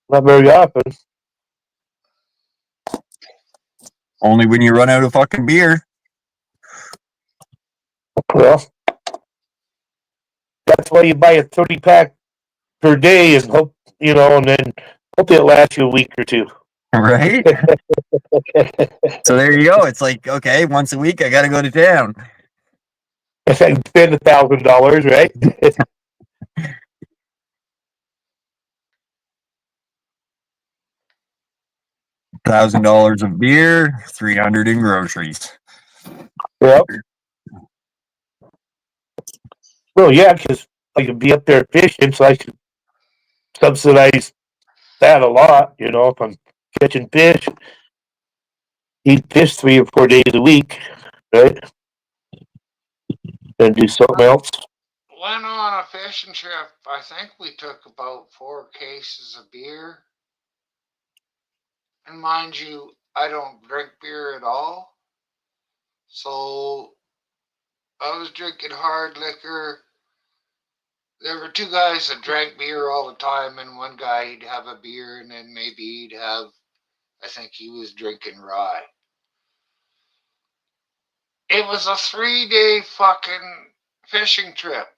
Not very often. Only when you run out of fucking beer. Well, that's why you buy a 30-pack per day and hope, and then hope it lasts you a week or two. Right? So there you go. It's like, okay, once a week I gotta go to town. If I can spend $1,000, right? $1,000 of beer, 300 in groceries. Yep. Well, yeah, because I could be up there fishing, so I could subsidize that a lot. If I'm catching fish, eat fish 3 or 4 days a week, right? And do something else. Went on a fishing trip. I think we took about 4 cases of beer. And mind you, I don't drink beer at all. So I was drinking hard liquor. There were 2 guys that drank beer all the time, and one guy, he'd have a beer, and then maybe he'd have, I think he was drinking rye. It was a 3-day fucking fishing trip.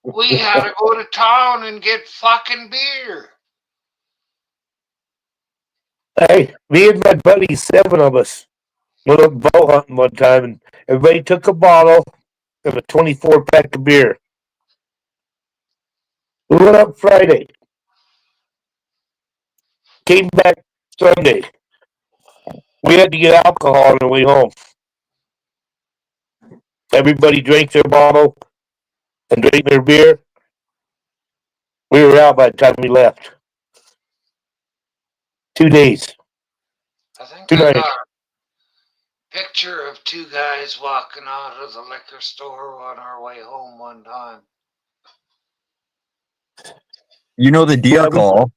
We had to go to town and get fucking beer. Hey, me and my buddies, 7 of us, went up bow hunting one time, and everybody took a bottle of a 24-pack of beer. We went up Friday. Came back Sunday. We had to get alcohol on the way home. Everybody drank their bottle and drank their beer. We were out by the time we left. 2 days. I think 2 I nights. got a picture of 2 guys walking out of the liquor store on our way home one time. You know the deer call.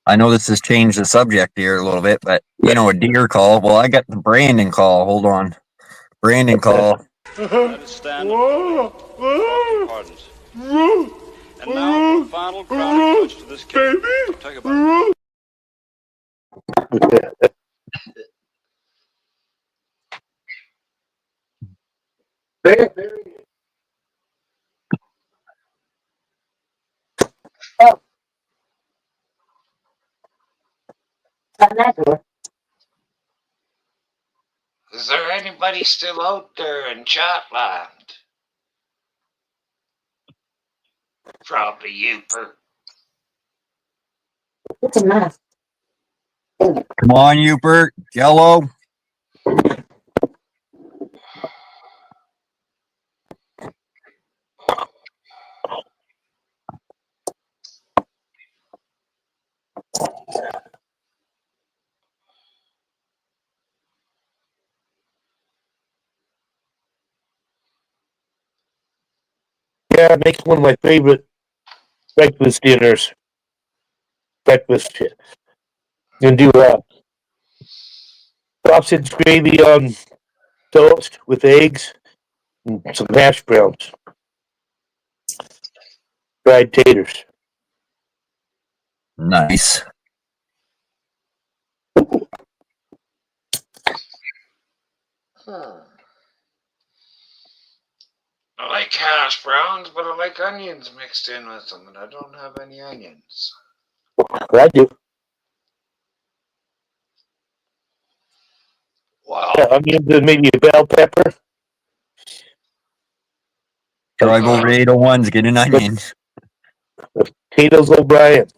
I know this has changed the subject here a little bit, but a deer call. Well, I got the Brandon call. Hold on. Brandon call. Let it stand. Pardons. And now, the final crowning touch to this case. Take a bite. Is there anybody still out there in Chatland? Probably you, Bert. Come on, Upert. Yellow. Yeah, it makes one of my favorite breakfast dinners. Breakfast. You can do sausage gravy on toast with eggs and some hash browns. Fried taters. Nice. I like hash browns, but I like onions mixed in with them, and I don't have any onions. I do. Wow. Yeah, onions and maybe a bell pepper. Drive over to 801s, get an onion. Potatoes O'Brien,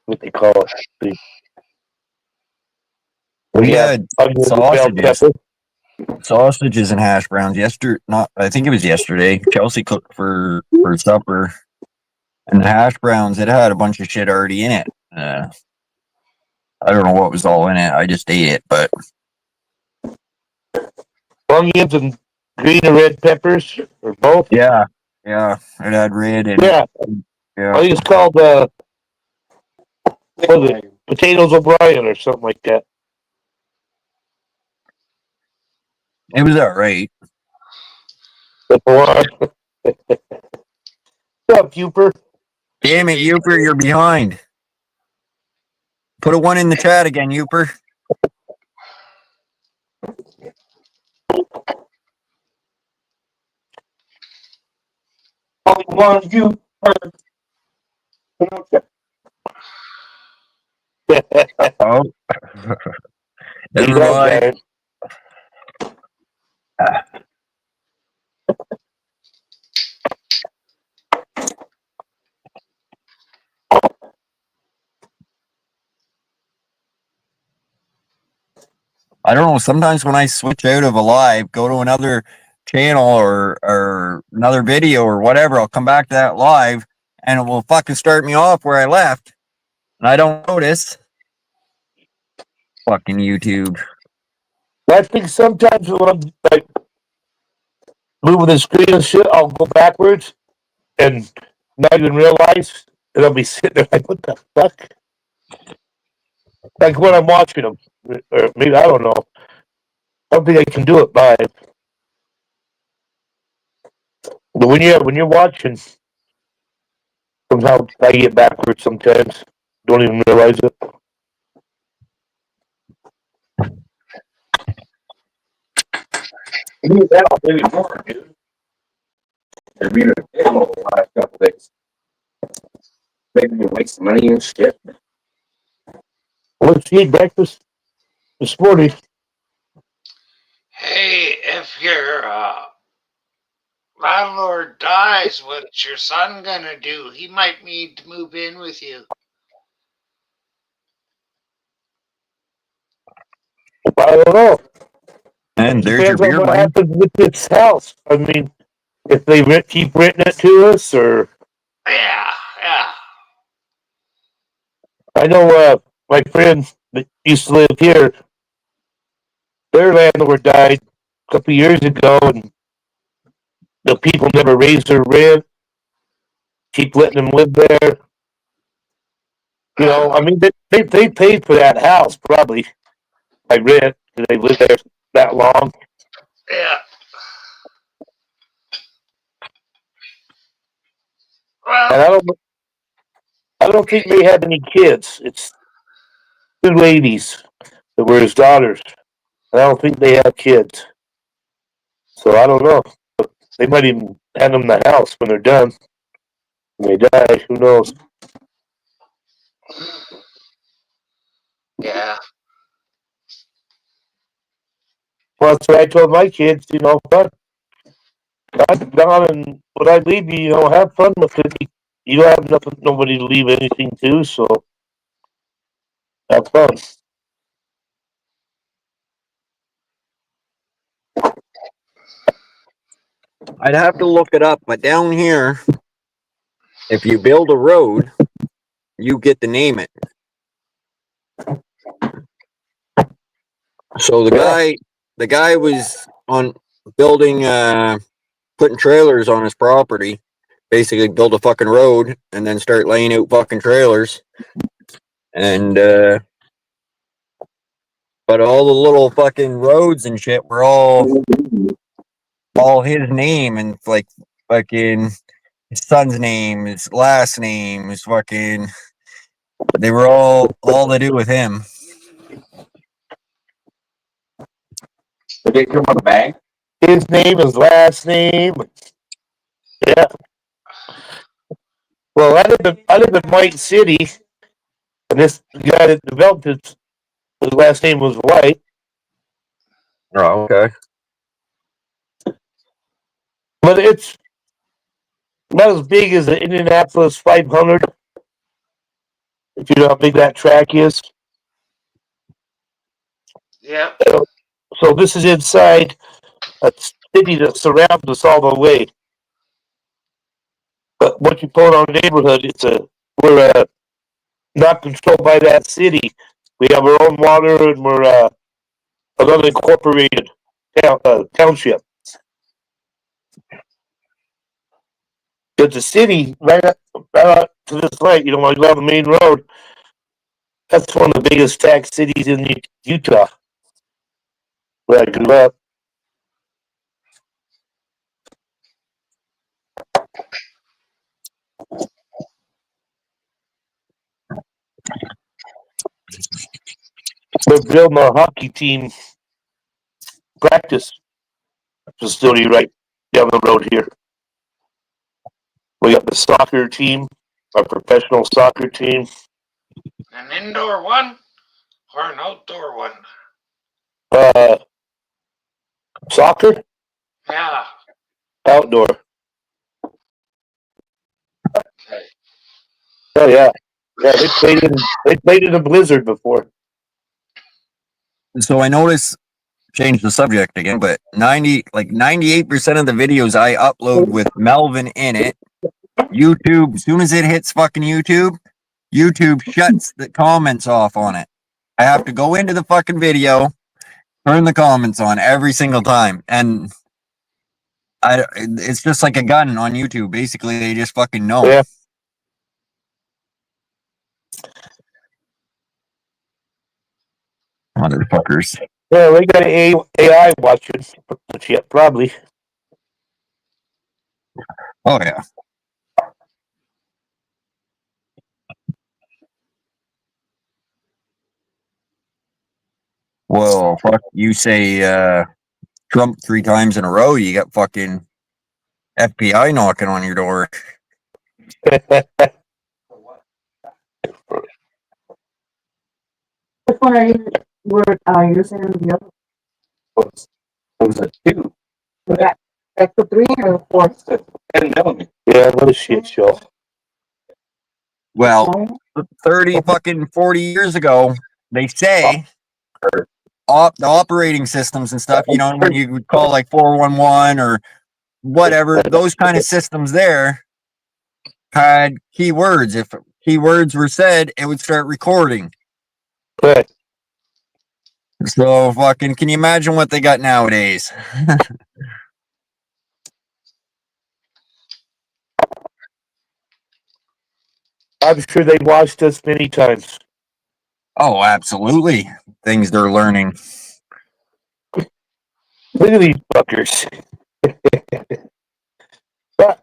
what they call it. We had onions and bell sausages. pepper. Sausages and hash browns I think it was yesterday. Chelsea cooked for supper, and the hash browns, it had a bunch of shit already in it. I don't know what was all in it. I just ate it, but Onions and green or red peppers, or both. yeah, Yeah, it had red and Yeah, I yeah. think it's called what was it? Potatoes O'Brien or something like that. It was alright. What's up, Huper? Damn it, Uper, you're behind. Put a 1 in the chat again, Uper. Only one you. Oh. You Never got mind. that. I don't know. Sometimes when I switch out of a live, go to another channel or another video or whatever, I'll come back to that live and it will fucking start me off where I left. And I don't notice. Fucking YouTube. I think sometimes when I'm like moving the screen and shit, I'll go backwards and not even realize, and I'll be sitting there like, what the fuck? Like when I'm watching them, or maybe I don't know. I don't think I can do it live. But when you're watching, somehow I get backwards sometimes. Don't even realize it. You need that maybe more, dude. They're being a last couple days. Making me waste money and shit. What's you eat breakfast this morning? Hey, if your landlord dies, what's your son gonna do? He might need to move in with you. I don't know. And there's your Depends on beer, what Wayne. happens with this house. I mean, if they keep renting it to us, or Yeah. I know my friend that used to live here, their landlord died a couple of years ago, and the people never raised their rent. Keep letting them live there. You know, I mean, they paid for that house probably by rent. They lived there that long. Yeah. And Well, I don't think they had any kids. It's two ladies that were his daughters. And I don't think they have kids. So I don't know. They might even hand them the house when they're done. When they die, who knows? yeah. Well, that's what I told my kids, you know, but God's gone, and when I leave you, you know, have fun with it. You don't have nothing, nobody to leave anything to, so have fun. I'd have to look it up, but down here, if you build a road, you get to name it. So the guy was on building, putting trailers on his property, basically build a fucking road and then start laying out fucking trailers. And, but all the little fucking roads and shit were all his name, and like fucking his son's name, his last name, his fucking, they were all to do with him. Did they come on the bag? His name, his last name. Yeah. Well, I live in White City, and this guy that developed it, his last name was White. Oh, okay. But it's not as big as the Indianapolis 500. If you know how big that track is. Yeah. So this is inside a city that surrounds us all the way. But once you pull in our neighborhood, we're not controlled by that city. We have our own water, and we're an unincorporated township. Because the city, right up to this light, like on the main road, that's one of the biggest tax cities in Utah, where I grew up. We're building our hockey team practice facility right down the road here. We got the soccer team, our professional soccer team. An indoor one or an outdoor one? Soccer? Yeah. Outdoor. Okay. Oh yeah. Yeah, they played in a blizzard before. So I notice, change the subject again, but 98% of the videos I upload with Melvin in it, YouTube, as soon as it hits fucking YouTube shuts the comments off on it. I have to go into the fucking video, turn the comments on every single time, and it's just like a gun on YouTube. Basically, they just fucking know. Yeah. Motherfuckers. Yeah, we got AI watching shit, probably. Oh yeah. Well, fuck, you say Trump 3 times in a row, you got fucking FBI knocking on your door. Which one are you using the other? What was it? 2. Was that the 3 or the 4? 10 millimeter. Yeah, what a shit show. Well, 30 fucking 40 years ago, they say the operating systems and stuff, when you would call like 411 or whatever, those kind of systems there had keywords. If keywords were said, it would start recording. Right. So fucking, can you imagine what they got nowadays? I'm sure they watched us many times. Oh, absolutely. Things they're learning. Look at these fuckers. But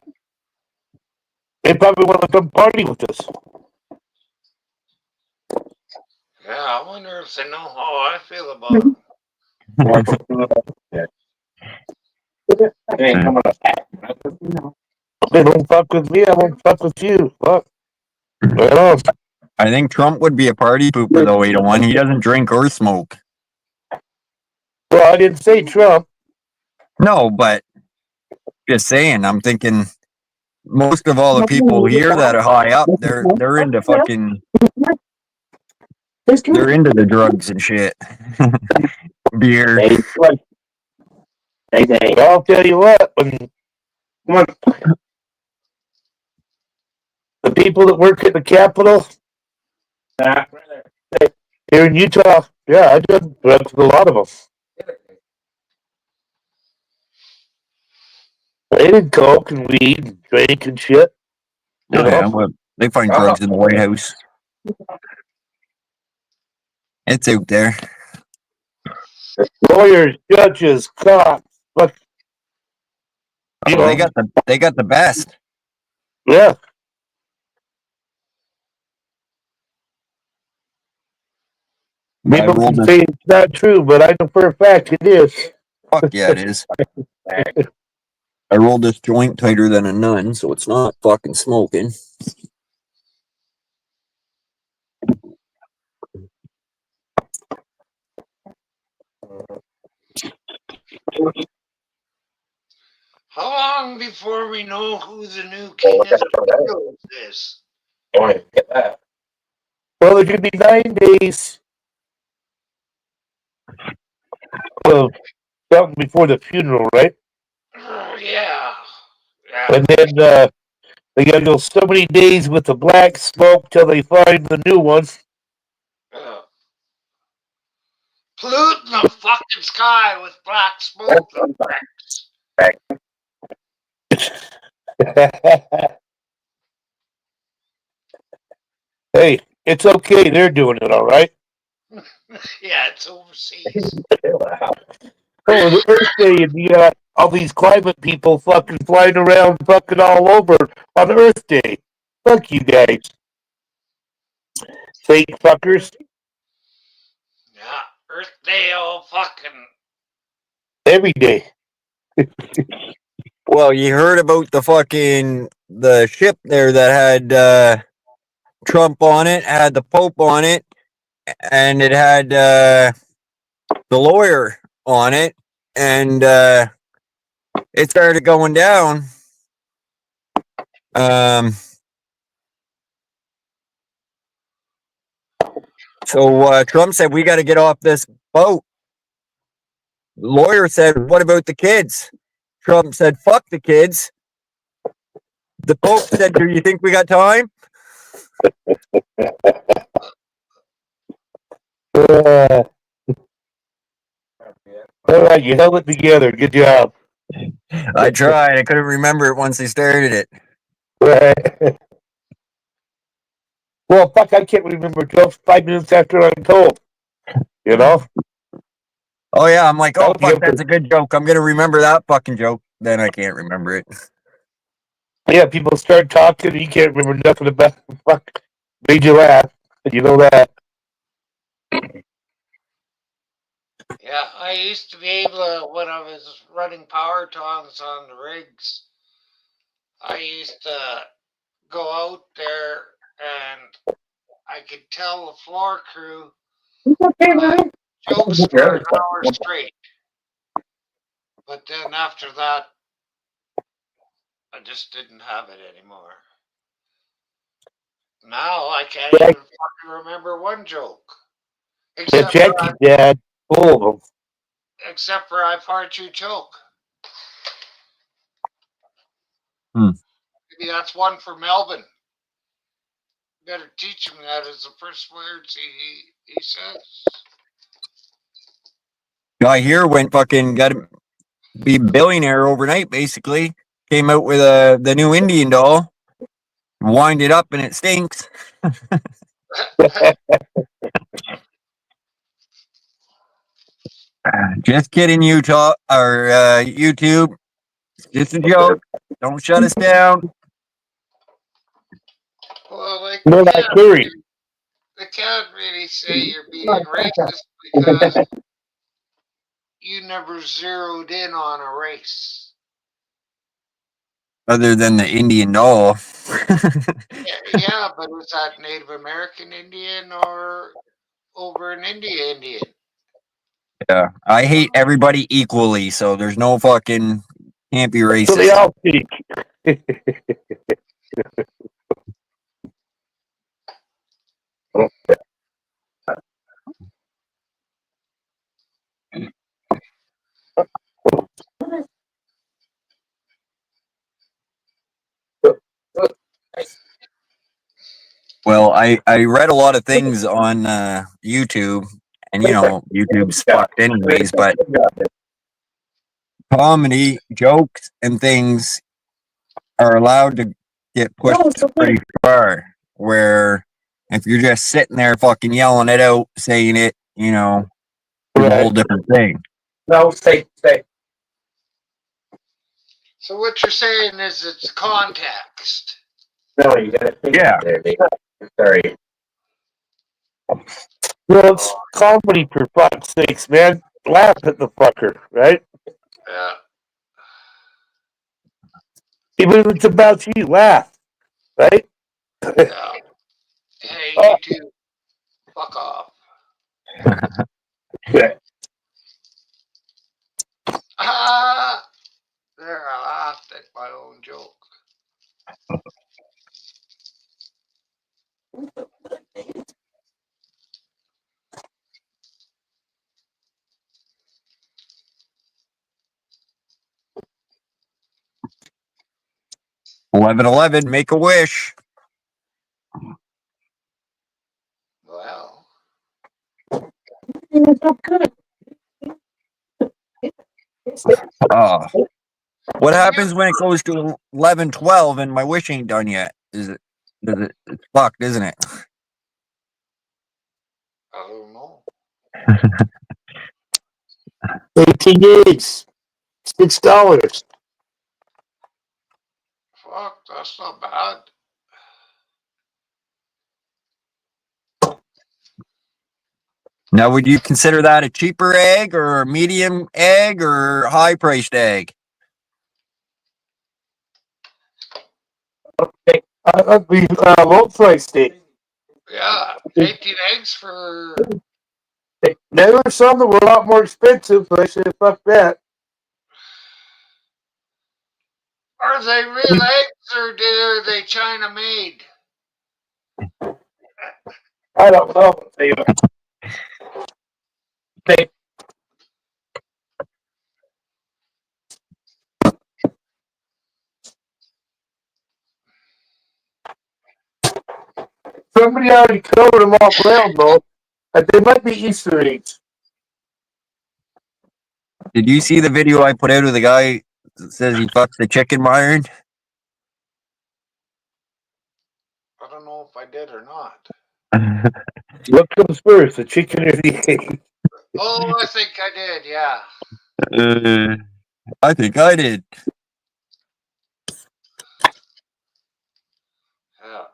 they probably want to come party with us. Yeah, I wonder if they know how I feel about it. They ain't coming up. They don't fuck with me, I won't fuck with you. Fuck. Right on. I think Trump would be a party pooper, though, 801. He doesn't drink or smoke. Well, I didn't say Trump. No, but just saying, I'm thinking most of all the people here that are high up, they're into fucking, they're into the drugs and shit. Beer. I'll tell you what, when the people that work at the Capitol here in Utah, yeah, I did drugs with a lot of them. They did coke and weed and drink and shit. Oh, yeah, well, they find drugs in the White House. It's out there. Lawyers, judges, cops, but they got the best. Yeah. People can say it's not true, but I know for a fact it is. Fuck yeah, it is. I rolled this joint tighter than a nun, so it's not fucking smoking. How long before we know who the new king of the world is? Well, it should be 9 days of something before the funeral, right? Oh, yeah. And then they gotta go so many days with the black smoke till they find the new one. Polluting the fucking sky with black smoke and bricks. It's okay. They're doing it all right. Yeah, it's overseas. Oh, the Earth Day, and you got all these climate people fucking flying around fucking all over on Earth Day. Fuck you guys. Fake fuckers. Yeah, Earth Day, all fucking. Every day. Well, you heard about the ship there that had Trump on it, had the Pope on it, and it had the lawyer on it, and it started going down. So Trump said, "We got to get off this boat." The lawyer said, "What about the kids?" Trump said, "Fuck the kids." The Pope said, "Do you think we got time?" All right, you held it together. Good job. I tried. I couldn't remember it once they started it. Right. Well, fuck, I can't remember 5 minutes after I'm told. You know? Oh, yeah. I'm like, oh, That'll be fuck, okay. that's a good joke. I'm going to remember that fucking joke. Then I can't remember it. Yeah, people start talking and you can't remember nothing about it. Fuck. Made you laugh. You know that. Yeah, I used to be able to, when I was running power tongs on the rigs, I used to go out there and I could tell the floor crew jokes for an hour straight. But then after that, I just didn't have it anymore. Now I can't even fucking remember one joke. Yeah, Except Jackie, Dad, full of them. except for I've heard you choke. Maybe that's one for Melvin. Better teach him that as the first words he says. Guy here got to be billionaire overnight, basically. Came out with the new Indian doll. Wind it up and it stinks. Just kidding, Utah or YouTube. It's just a joke. Don't shut us down. Well, like No, that curry. they can't really say you're being racist because you never zeroed in on a race. Other than the Indian doll. Yeah, but was that Native American Indian or over an Indian? Yeah, I hate everybody equally, so there's no fucking can't be racist. So they all speak. Well, I read a lot of things on YouTube, and YouTube's fucked anyways, but comedy, jokes, and things are allowed to get pushed pretty far, where if you're just sitting there fucking yelling it out, saying it, it's a whole different thing. No, say. So what you're saying is it's context. No, you gotta think. Yeah. Sorry. Well, it's comedy for fuck's sakes, man. Laugh at the fucker, right? Yeah. Even if it's about you, laugh, right? Yeah. Hey, you two, fuck off. There, I laughed at my own joke. $11.11, make a wish. Well. Oh. What happens when it goes to 11:12 and my wish ain't done yet? It's fucked, isn't it? I don't know. 18 eggs. $6. Fuck, that's not bad. Now, would you consider that a cheaper egg or a medium egg or high priced egg? That'd be low price steak. Yeah, 18 eggs for. There were some that were a lot more expensive, but I said, fuck that. Are they real eggs or are they China made? I don't know. They Somebody already covered them all ground, though. They might be Easter eggs. Did you see the video I put out of the guy that says he fucks the chicken iron? I don't know if I did or not. What comes first, the chicken or the egg? Oh, I think I did, yeah. I think I did. Yeah.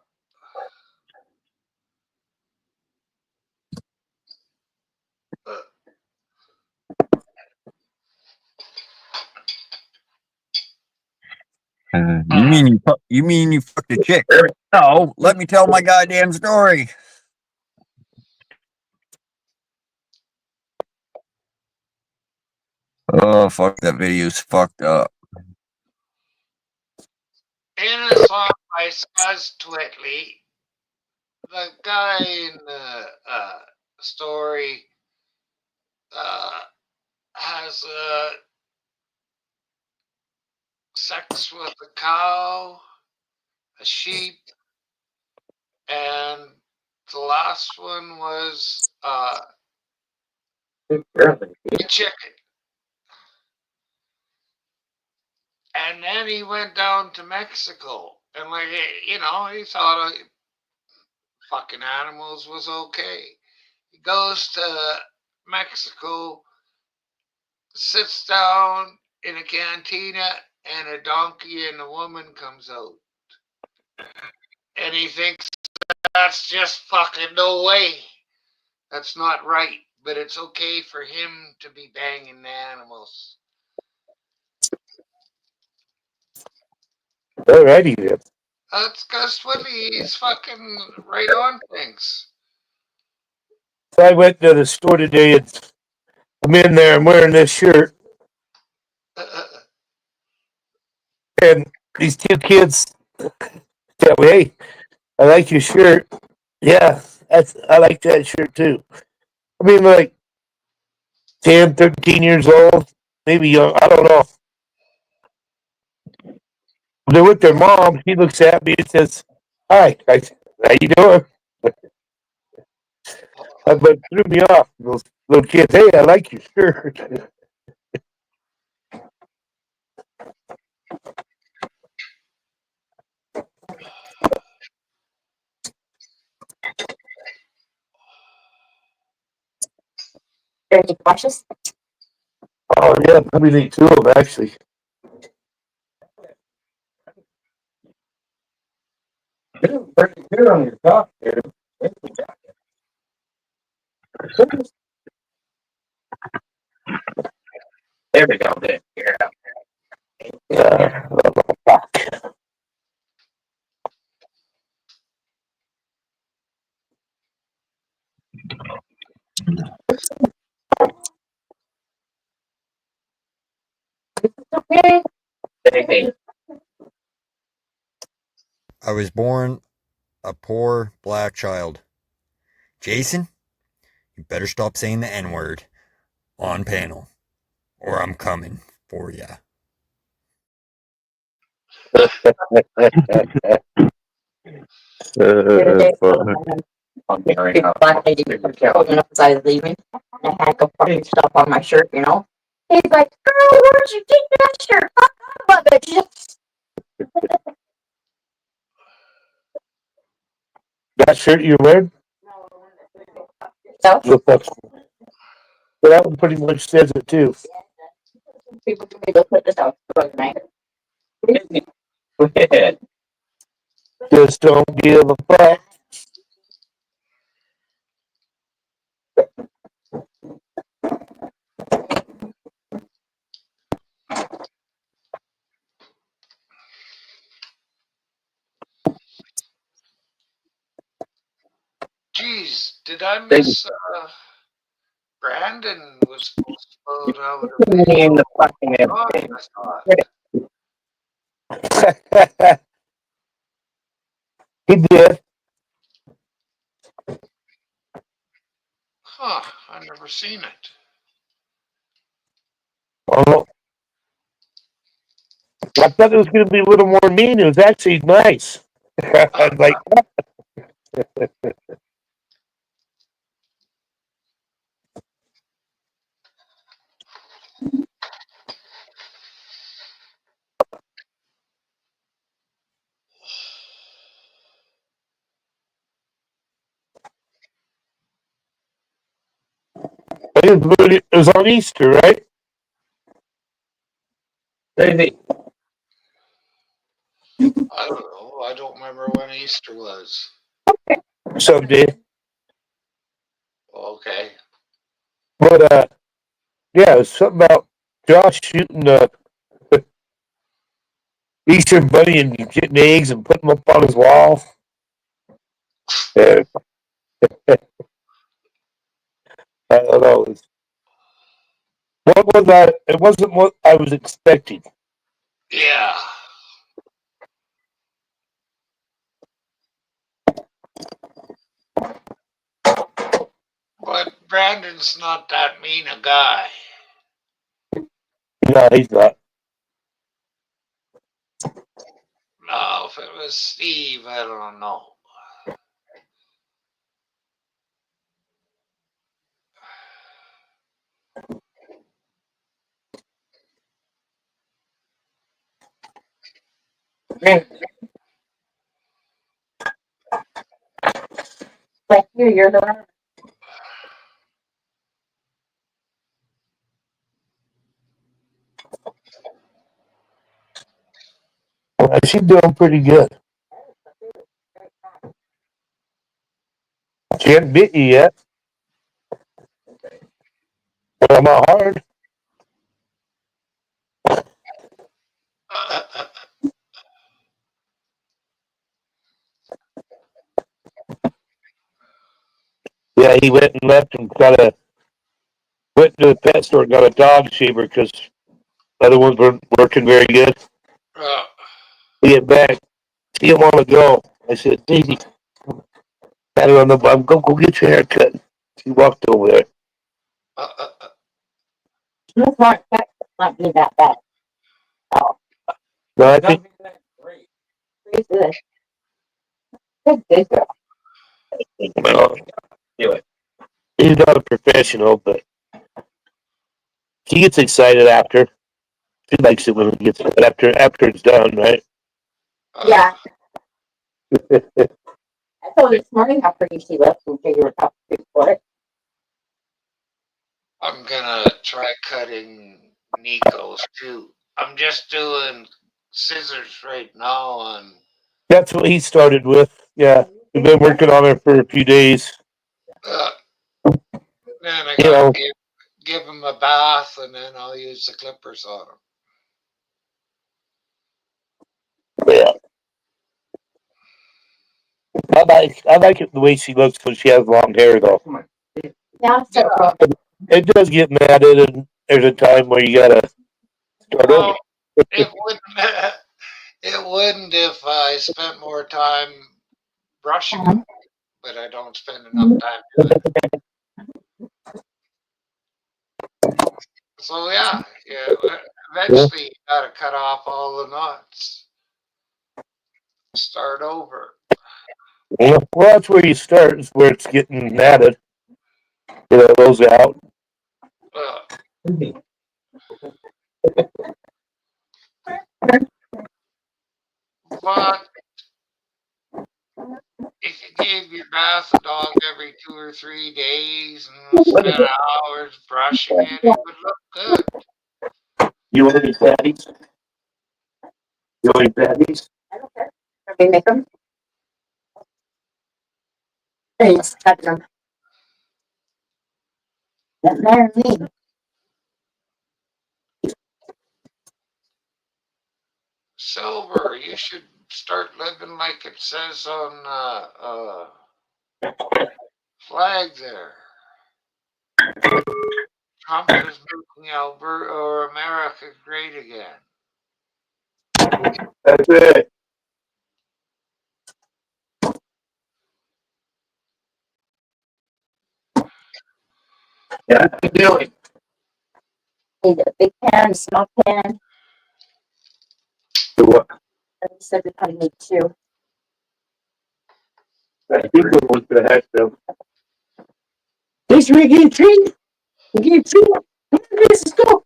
You mean you fucked a chick? No, let me tell my goddamn story. Oh fuck, that video's fucked up. In a song by Skuzz Twitley, the guy in the story has sex with a cow, a sheep, and the last one was a chicken. And then he went down to Mexico, and like, you know, he thought fucking animals was okay. He goes to Mexico, sits down in a cantina, and a donkey and a woman comes out. And he thinks, that's just fucking no way. That's not right. But it's okay for him to be banging the animals. Alrighty then. That's Gus Twitley. He's fucking right on things. I went to the store today and I'm in there, I'm wearing this shirt. And these two kids tell me, hey, I like your shirt. Yeah, I like that shirt too. I mean, like 10, 13 years old, maybe young, I don't know. They're with their mom. He looks at me and says, hi, how you doing? But threw me off. Those little kids, hey, I like your shirt. Any questions? Oh, yeah, probably need two of them, actually. Pretty good on your top there. There we go. There. Yeah. Fuck. Okay. I was born a poor black child. Jason, you better stop saying the N-word on panel, or I'm coming for ya. Black lady holding up as I was leaving. And I had to put stuff on my shirt, you know. He's like, girl, where'd you get that shirt? Fuck bitches. That shirt you wearing? So So that one pretty much says it too. people told me to put this out for tonight. Just don't give a fuck. Jeez, did I miss Brandon was supposed to put out a video? Name the fucking Oh, thing. I thought. He did. Huh, I never seen it. Oh, I thought it was going to be a little more mean. It was actually nice. I'm like, it was on Easter, right? I don't know. I don't remember when Easter was. Someday. Okay. But, yeah, it was something about Josh shooting the Easter bunny and getting eggs and putting them up on his wall. I don't know. What was that? It wasn't what I was expecting. Yeah. But Brandon's not that mean a guy. No, he's not. No, if it was Steve, I don't know. Like you're the one. She's doing pretty good. She hasn't bit you yet. But I'm not hard. Yeah, he went and left and went to the pet store and got a dog shaver because the other ones weren't working very good. He get back. She didn't want to go. I said, Daisy, pat her on the bum. Go get your hair cut. She walked over there. It's not be that bad. Oh, No, I think pretty good. Good girl. well, anyway, he's not a professional, but he gets excited after. She likes it when he gets it after it's done, right? Yeah. I told her this morning how pretty she looks and figure out how to for it. I'm gonna try cutting Nico's too. I'm just doing scissors right now on. That's what he started with. Yeah, we've been working on it for a few days. Then I gotta give him a bath, and then I'll use the clippers on him. Yeah. I like it the way she looks when she has long hair, though. Yeah, It does get matted, and there's a time where you gotta start over. It wouldn't. It wouldn't if I spent more time brushing them, but I don't spend enough time doing it. So yeah, eventually you gotta cut off all the knots. Start over. Well, that's where you start. Is where it's getting matted. Get those out. But if you gave your should bath the dog every 2 or 3 days and spend hours brushing it. It would look good. You want any patties? You want any patties? I don't care. Can we make them? Hey, let's cut them. Doesn't matter to me. Silver, you should start living like it says on flag there. Trump is making Alberta or America great again. That's it. Yeah, what you doing? Need a big pan, a small pan. Do what? And you said we probably need 2. I think we're going to the heck though. Thanks for getting a treat. You get a treat. Come on, Chris, let's go.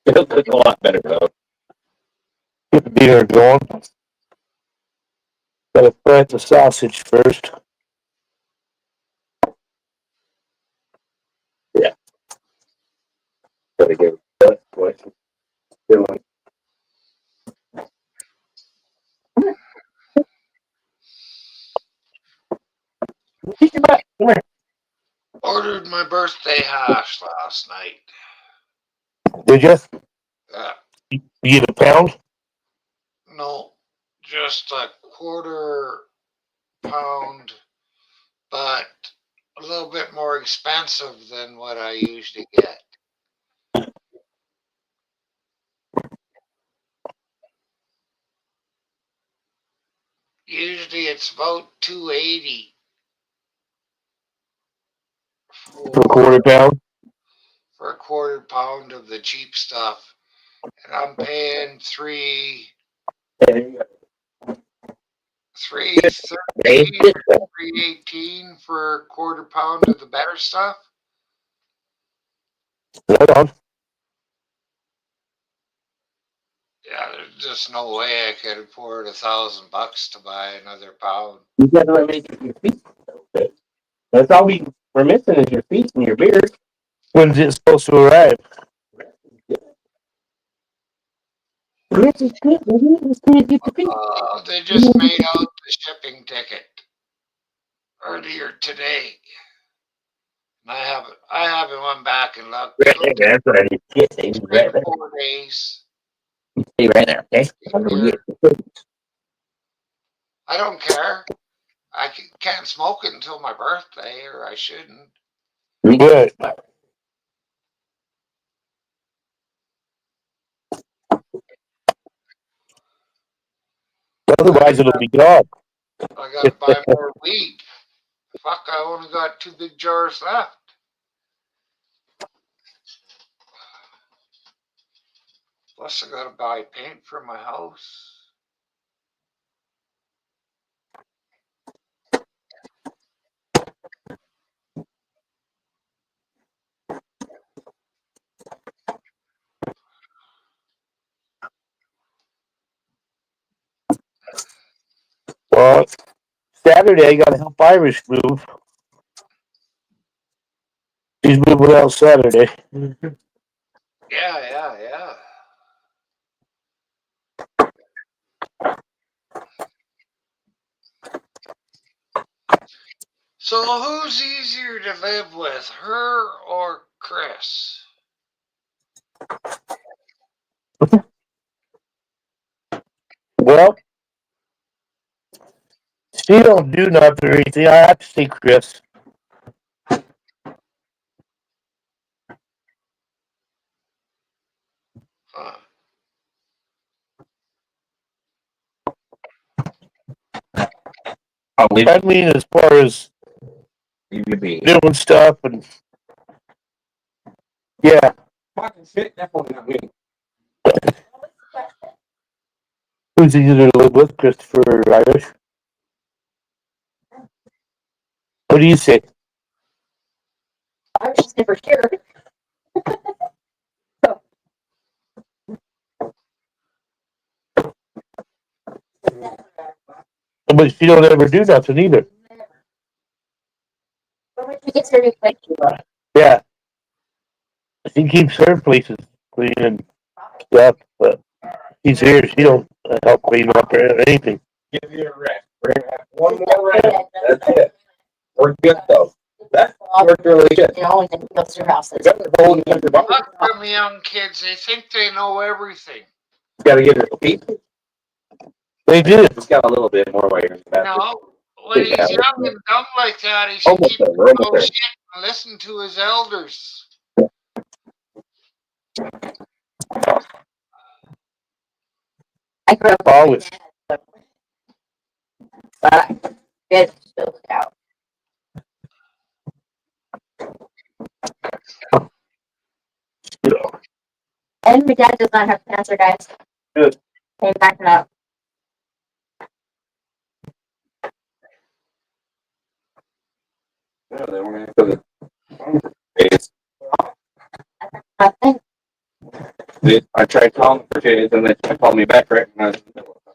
It'll look a lot better though. Get the beer going. Gotta fry the sausage first. Yeah. Gotta get that what doing. Come here. Ordered my birthday hash last night. Did you? Yeah. You get a pound? No, just a quarter pound, but a little bit more expensive than what I usually get. Usually it's about $2.80 For a quarter pound? For a quarter pound of the cheap stuff. And I'm paying $3.13 or $3.18 for a quarter pound of the better stuff. Right on. Yeah, there's just no way I could afford $1,000 to buy another pound. You gotta make it your feet. Okay. That's all we're missing is your feet and your beard. When's it supposed to arrive? They just made out the shipping ticket earlier today. I haven't went back and looked. Right there, that's right. Stay right there. 4 days. Stay right there, okay? I don't care. I can't smoke it until my birthday, or I shouldn't. Good. Otherwise, it'll be gone. I gotta buy more weed. Fuck, I only got 2 big jars left. Plus, I gotta buy paint for my house. Well, Saturday, I gotta help Irish move. She's moving out Saturday. Yeah. So who's easier to live with, her or Chris? Well, she don't do nothing or anything. I have to say Chris. Huh. I mean, as far as doing stuff and yeah. Fucking shit, definitely not me. Who's easier to live with, Christopher or Irish? What do you say? I was just never sure. But she don't ever do nothing either. But when she gets her new place, she will. Yeah. She keeps her places clean and stuff, but she's here. She don't help clean up or anything. Give you a rest. One more round. That's it. We're good though. That worked really good. You know, and then he goes to her house. Look from the young kids, they think they know everything. Got to get her feet. They did. It's got a little bit more weight. No, when he's young and dumb like that, he should Almost keep there, we're almost no there. shit and listen to his elders. I grew up Always. but it's still out. And my dad does not have cancer, guys. Good. Came back up. Yeah, they went into the days. Nothing. I tried calling them for days and they called me back right when I was in the middle of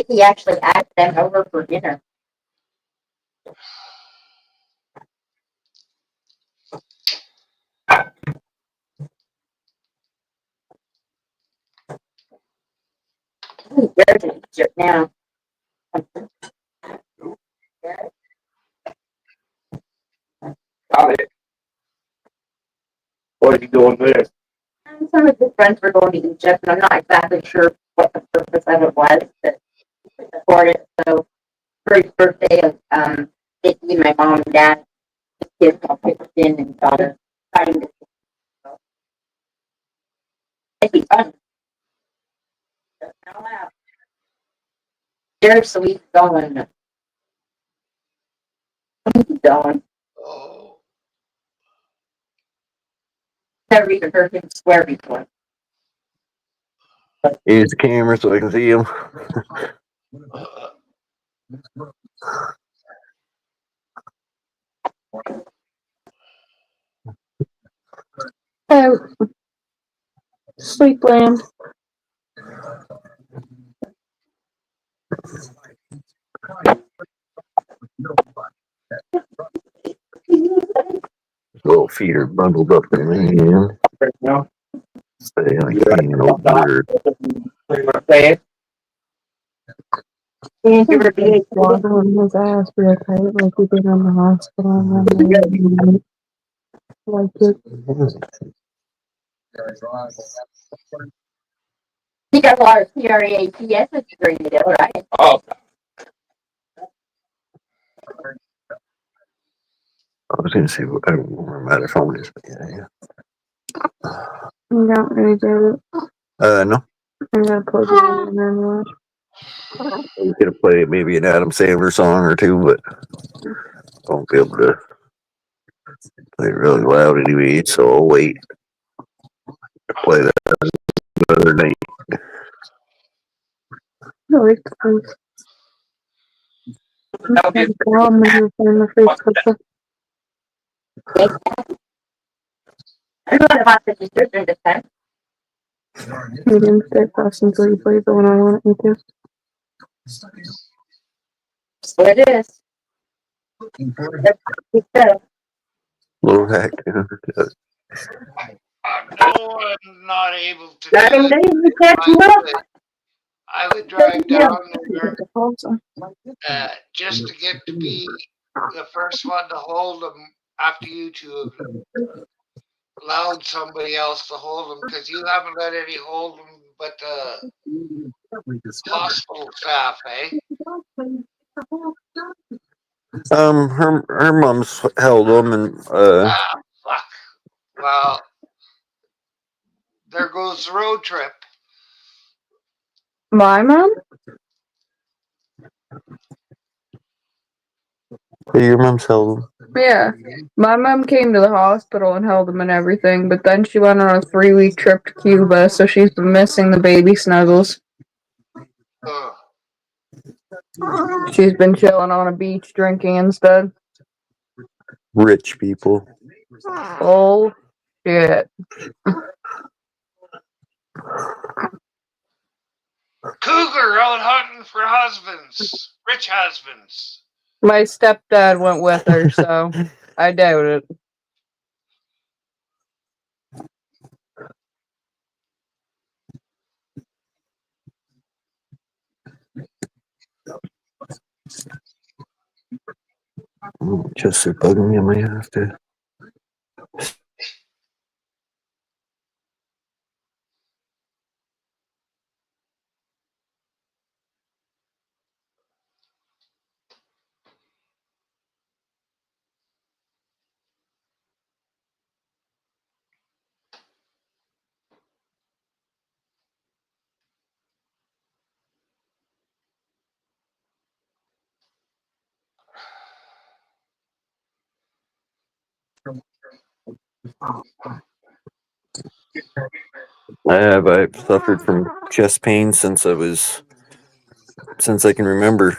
He actually asked them over for dinner. Where's it now? Got it. What are you doing there? Some of his friends were going to Egypt, and I'm not exactly sure what the purpose of it was, but we could afford it. So for his birthday, Vicky, my mom and dad, his kids all pitched in and got a sign. It'd be fun. There's the week going. Going. Oh, Never even heard him swear before. Use the camera so I can see him. Oh, Sleepland. Little feet are bundled up in my hand. right now. Stay like an old bird. What do you want to say it? Can't you repeat Water on his ass real tight, like we've been in the hospital and like it. You got a lot of CRAPS degree to do, right? Oh, I was gonna say I don't remember my other phone is, but yeah. You don't really get it. No. I'm gonna plug it in and then watch. I was gonna play maybe an Adam Sandler song or two, but I won't be able to play it really loud anyway, so I'll wait. Play that another night. No, it's fun. I'm gonna call me in the Facebook. I'm not about to do this this time. You didn't start crossing until you played the one I wanted you to. That's what it is. Little hack. no, I'm not able to. Let him do you catch him up. I would drive down there just to get to be the first one to hold them after you two have allowed somebody else to hold them, because you haven't let any hold them but hospital staff, eh? Her mom's held them, and Fuck. Well, there goes the road trip. My mom? your mom's held them. Yeah. My mom came to the hospital and held him and everything, but then she went on a 3-week trip to Cuba, so she's been missing the baby snuggles. Ugh. She's been chilling on a beach drinking instead. Rich people. Oh, shit. Cougar out hunting for husbands, rich husbands. My stepdad went with her, so I doubt it. Just a bugging me. I might have to. I've suffered from chest pain since I can remember.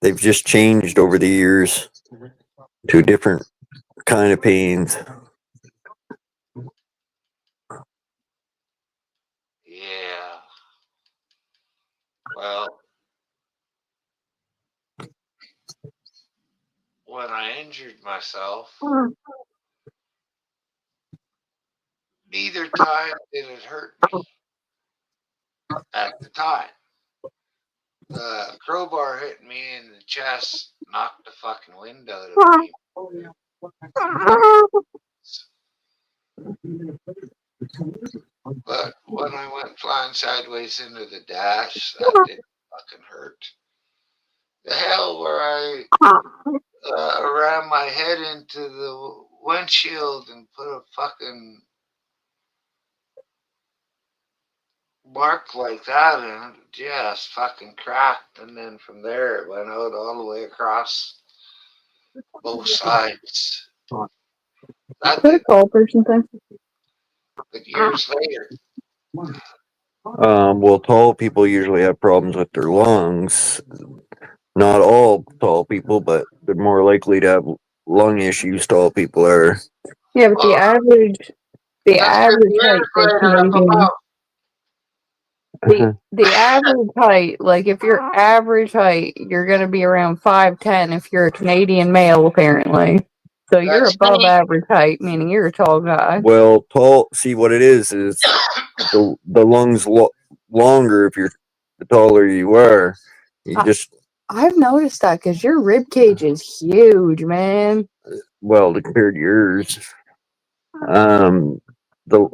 They've just changed over the years to different kind of pains. Yeah. Well, when I injured myself, neither time did it hurt me at the time. The crowbar hit me in the chest, knocked the fucking wind out of me. But when I went flying sideways into the dash, that didn't fucking hurt. The hell where I ran my head into the windshield and put a fucking mark like that in it, just fucking cracked, and then from there it went out all the way across both sides. That did, or something. but years later. Well, tall people usually have problems with their lungs. Not all tall people, but they're more likely to have lung issues. Tall people are. Yeah, but the average height for Canadian. The average height, like if you're average height, you're gonna be around 5'10" if you're a Canadian male, apparently. So you're above average height, meaning you're a tall guy. Well, tall. See what it is the lungs longer if you're the taller you are. I've noticed that because your rib cage is huge, man. Well, compared to yours, the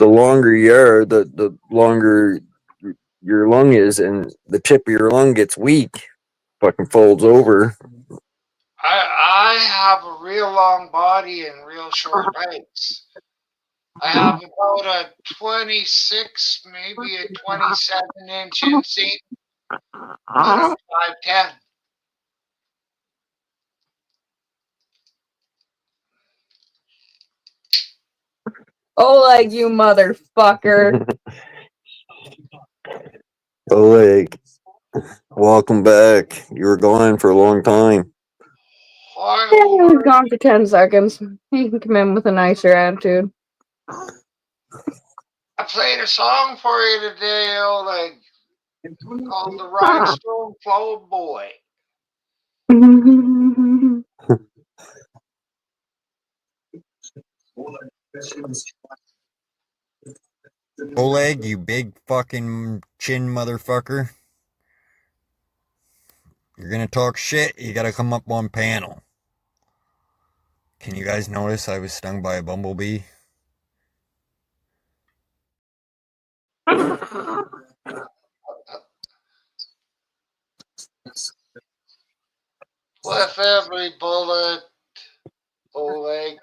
longer you are, the longer your lung is, and the tip of your lung gets weak, fucking folds over. I have a real long body and real short legs. I have about a 26, maybe a 27-inch inseam. I'm 5'10". Oleg, you motherfucker. Oleg, welcome back. You were gone for a long time. Yeah, he was gone for 10 seconds. He can come in with a nicer attitude. I played a song for you today, Oleg, called The Rhinestone Flower Boy. Oleg, you big fucking chin motherfucker. You're gonna talk shit, you gotta come up on panel. Can you guys notice I was stung by a bumblebee? With every bullet, Oleg.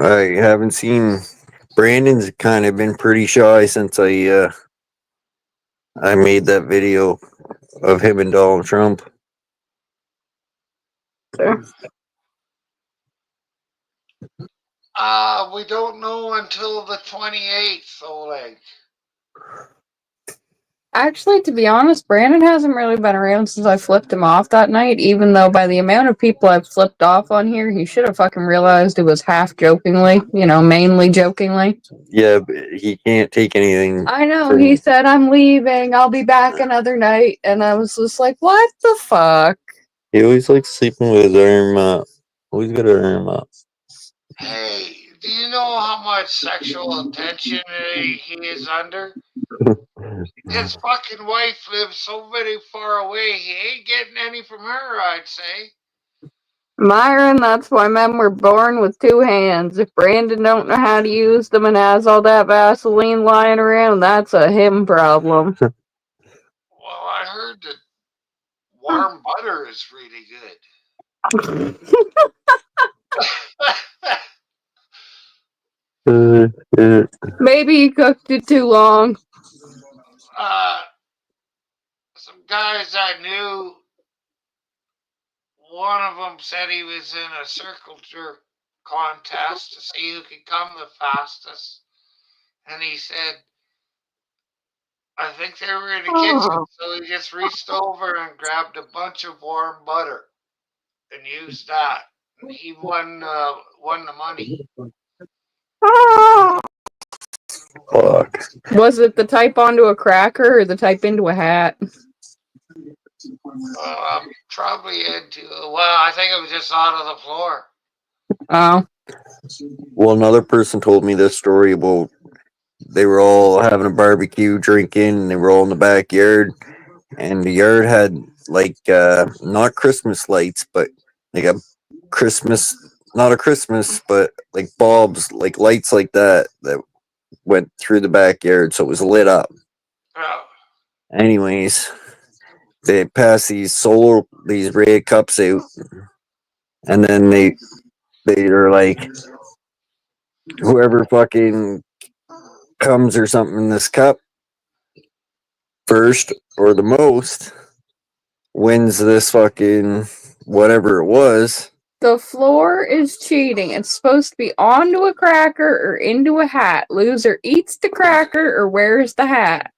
I haven't seen Brandon's kind of been pretty shy since I made that video of him and Donald Trump. We don't know until the 28th, Oleg. Actually, to be honest, Brandon hasn't really been around since I flipped him off that night, even though by the amount of people I've flipped off on here, he should have fucking realized it was half jokingly, mainly jokingly. Yeah, but he can't take anything. I know, he said, I'm leaving, I'll be back another night, and I was just like, what the fuck? He always likes sleeping with his arm up. Always got an arm up. Hey, do you know how much sexual attention he is under? His fucking wife lives so very far away, he ain't getting any from her, I'd say. Myron, that's why men were born with two hands. If Brandon don't know how to use them and has all that Vaseline lying around, that's a him problem. Well, I heard that warm butter is really good. Maybe you cooked it too long. Some guys I knew, one of them said he was in a circle jerk contest to see who could come the fastest. And he said, I think they were in the kitchen, so he just reached over and grabbed a bunch of warm butter and used that. And he won the money. Fuck. Was it the type onto a cracker or the type into a hat? Probably into, I think it was just out of the floor. Oh. Well, another person told me this story about they were all having a barbecue, drinking, and they were all in the backyard, and the yard had like not Christmas lights, but like a Christmas, not a Christmas, but like bulbs, like lights like that went through the backyard, so it was lit up. Oh. Anyways, they passed these red cups out, and then they're like, whoever fucking comes or something in this cup first or the most wins this fucking whatever it was. The floor is cheating. It's supposed to be onto a cracker or into a hat. Loser eats the cracker or wears the hat.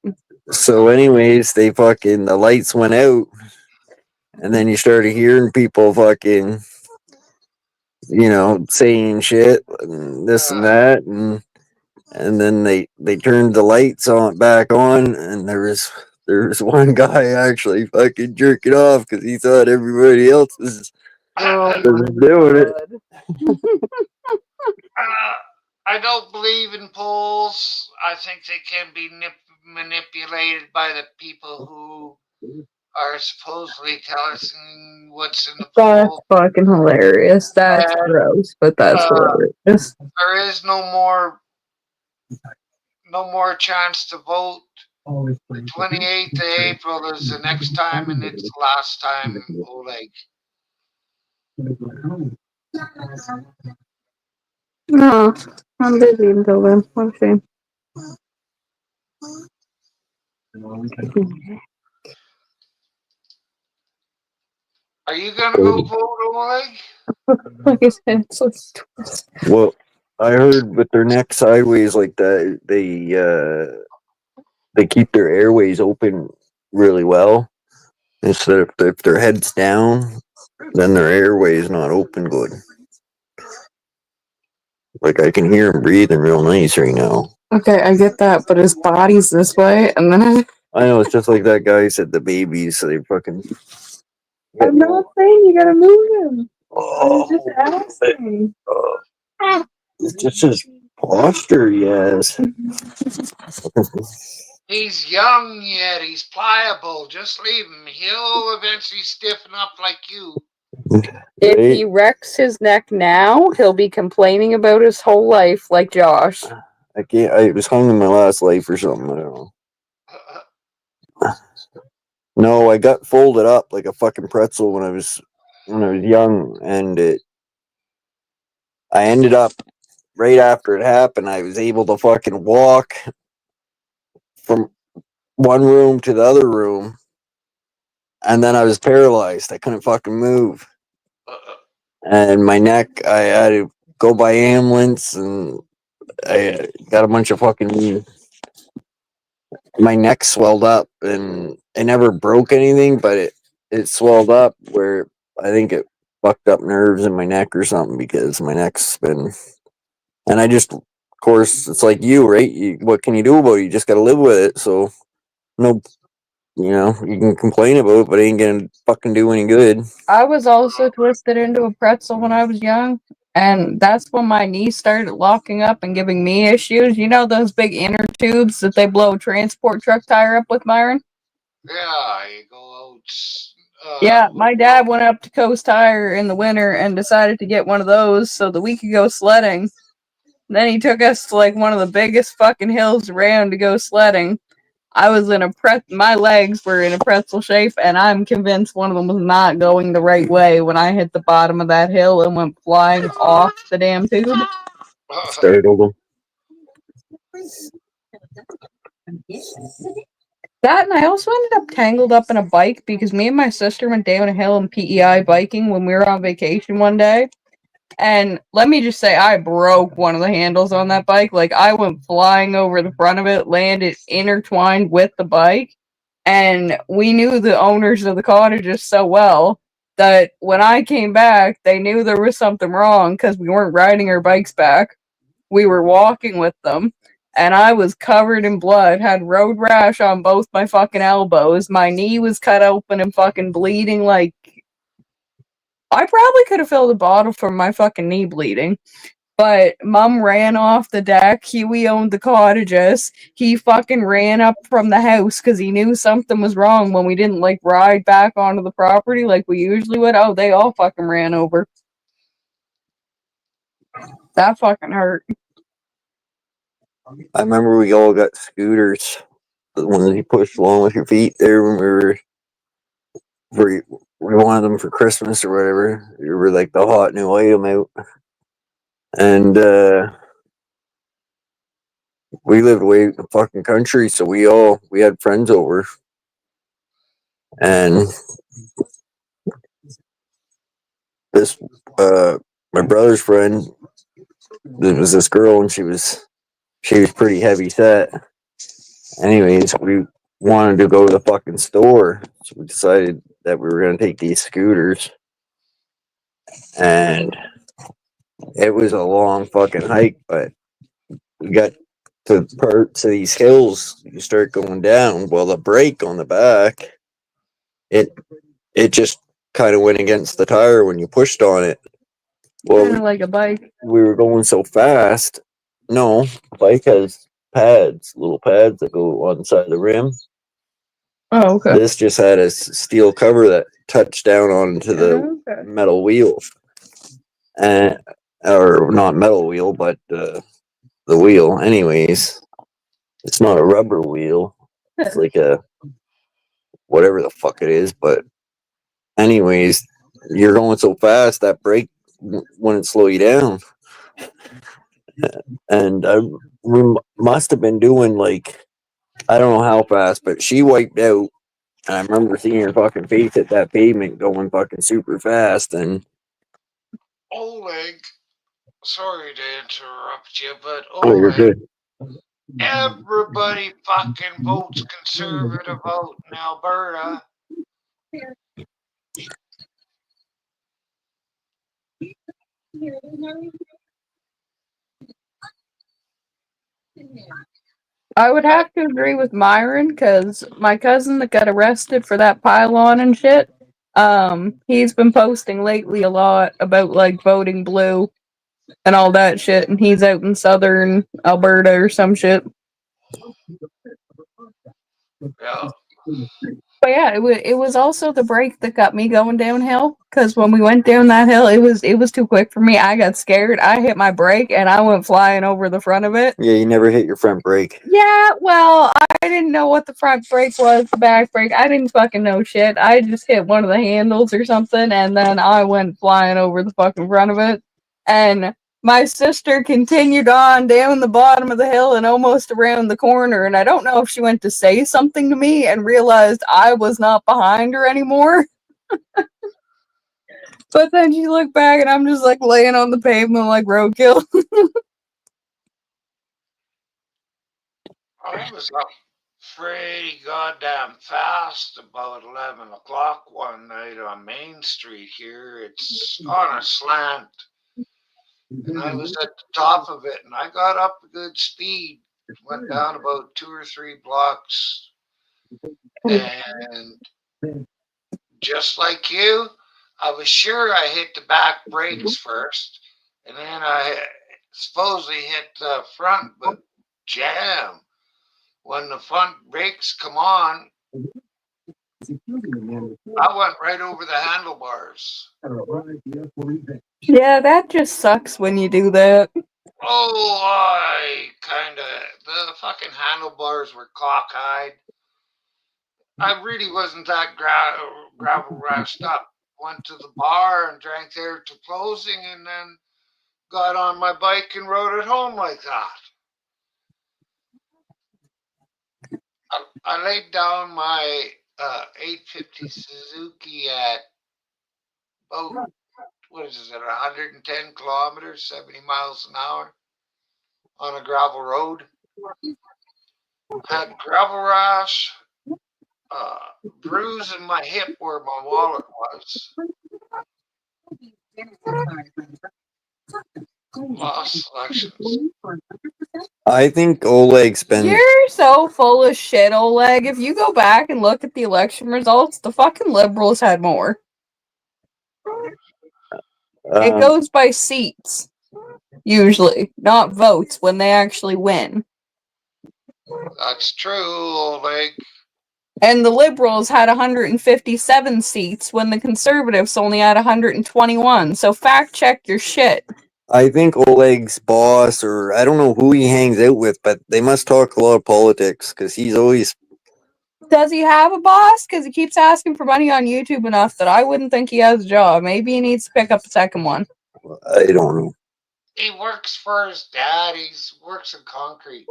So anyways, the lights went out, and then you started hearing people fucking, saying shit and this and that, and then they turned the lights back on, and there was one guy actually fucking jerking off because he thought everybody else was doing it. I don't believe in polls. I think they can be manipulated by the people who are supposedly telling us what's in the poll. That's fucking hilarious. That's gross, but that's hilarious. There is no more chance to vote. The 28th of April is the next time, and it's the last time, Oleg. No, I'm busy until then. What a shame. Are you gonna go vote, Oleg? Like I said, it's so stupid. Well, I heard with their neck sideways like that, they keep their airways open really well. Instead of if their head's down, then their airway's not open good. Like I can hear him breathing real nice right now. Okay, I get that, but his body's this way, and then I know, it's just like that guy said the babies, so they fucking... I'm not saying you gotta move him. I'm just asking. It's just his posture, yes. He's young yet. He's pliable. Just leave him. He'll eventually stiffen up like you. If he wrecks his neck now, he'll be complaining about his whole life like Josh. I was hung in my last life or something, I don't know. No, I got folded up like a fucking pretzel when I was young, and I ended up right after it happened, I was able to fucking walk from one room to the other room, and then I was paralyzed. I couldn't fucking move. And my neck, I had to go by ambulance, and I got a bunch of fucking... My neck swelled up, and it never broke anything, but it swelled up where I think it fucked up nerves in my neck or something, because my neck's been... And I just, of course, it's like you, right? What can you do about it? You just got to live with it. So, no, you know, you can complain about it, but it ain't gonna fucking do any good. I was also twisted into a pretzel when I was young, and that's when my knees started locking up and giving me issues. You know those big inner tubes that they blow a transport truck tire up with, Myron? Yeah, you go out. Yeah, my dad went up to Coast Tire in the winter and decided to get one of those so that we could go sledding. Then he took us to like one of the biggest fucking hills around to go sledding. I was in my legs were in a pretzel shape, and I'm convinced one of them was not going the right way when I hit the bottom of that hill and went flying off the damn tube. Startled him. That, and I also ended up tangled up in a bike because me and my sister went down a hill in PEI biking when we were on vacation one day. And let me just say, I broke one of the handles on that bike. Like, I went flying over the front of it, landed intertwined with the bike. And we knew the owners of the cottages so well that when I came back, they knew there was something wrong because we weren't riding our bikes back. We were walking with them. And I was covered in blood, had road rash on both my fucking elbows. My knee was cut open and fucking bleeding like... I probably could have filled a bottle from my fucking knee bleeding. But Mum ran off the deck. We owned the cottages. He fucking ran up from the house because he knew something was wrong when we didn't, like, ride back onto the property like we usually would. Oh, they all fucking ran over. That fucking hurt. I remember we all got scooters, the ones you push along with your feet there when we wanted them for Christmas or whatever. We were like the hot new item out. And we lived way in the fucking country, so we had friends over. And this my brother's friend, there was this girl, and she was pretty heavy set. Anyways, we wanted to go to the fucking store, so we decided that we were going to take these scooters. And it was a long fucking hike, but we got to parts of these hills, you start going down. Well, the brake on the back, it just kind of went against the tire when you pushed on it. Well, Kind of like a bike. we were going so fast. No, bike has pads, little pads that go on the side of the rim. Oh, okay. This just had a steel cover that touched down onto the metal wheel. Or not metal wheel, but the wheel. Anyways, it's not a rubber wheel. It's like a whatever the fuck it is. But anyways, you're going so fast that brake wouldn't slow you down. And we must have been doing like, I don't know how fast, but she wiped out. And I remember seeing her fucking face at that pavement going fucking super fast. And Oleg, sorry to interrupt you, but oh, you're Oleg, good. everybody fucking votes conservative out in Alberta. I would have to agree with Myron because my cousin that got arrested for that pylon and shit, he's been posting lately a lot about like voting blue and all that shit, and he's out in southern Alberta or some shit. Yeah. But yeah, it was also the brake that got me going downhill. Because when we went down that hill, it was too quick for me. I got scared. I hit my brake and I went flying over the front of it. Yeah, you never hit your front brake. Yeah, well, I didn't know what the front brake was, the back brake. I didn't fucking know shit. I just hit one of the handles or something, and then I went flying over the fucking front of it. And my sister continued on down the bottom of the hill and almost around the corner, and I don't know if she went to say something to me and realized I was not behind her anymore. But then she looked back and I'm just like laying on the pavement like roadkill. I was up pretty goddamn fast about 11 o'clock one night on Main Street here. It's on a slant. And I was at the top of it and I got up a good speed. Went down about 2 or 3 blocks. And just like you, I was sure I hit the back brakes first. And then I supposedly hit the front, but jam. When the front brakes come on, I went right over the handlebars. Yeah, that just sucks when you do that. Oh, the fucking handlebars were cockeyed. I really wasn't that gravel rashed up. Went to the bar and drank there to closing and then got on my bike and rode it home like that. I laid down my 850 Suzuki at about, 110 kilometers, 70 miles an hour on a gravel road. Had gravel rash, bruise in my hip where my wallet was. Lost selections. I think Oleg's been. You're so full of shit, Oleg. If you go back and look at the election results, the fucking liberals had more. It goes by seats, usually, not votes when they actually win. That's true, Oleg. And the liberals had 157 seats when the conservatives only had 121. So fact check your shit. I think Oleg's boss, or I don't know who he hangs out with, but they must talk a lot of politics because he's always. Does he have a boss? Because he keeps asking for money on YouTube enough that I wouldn't think he has a job. Maybe he needs to pick up a second one. I don't know. He works for his dad. He works in concrete.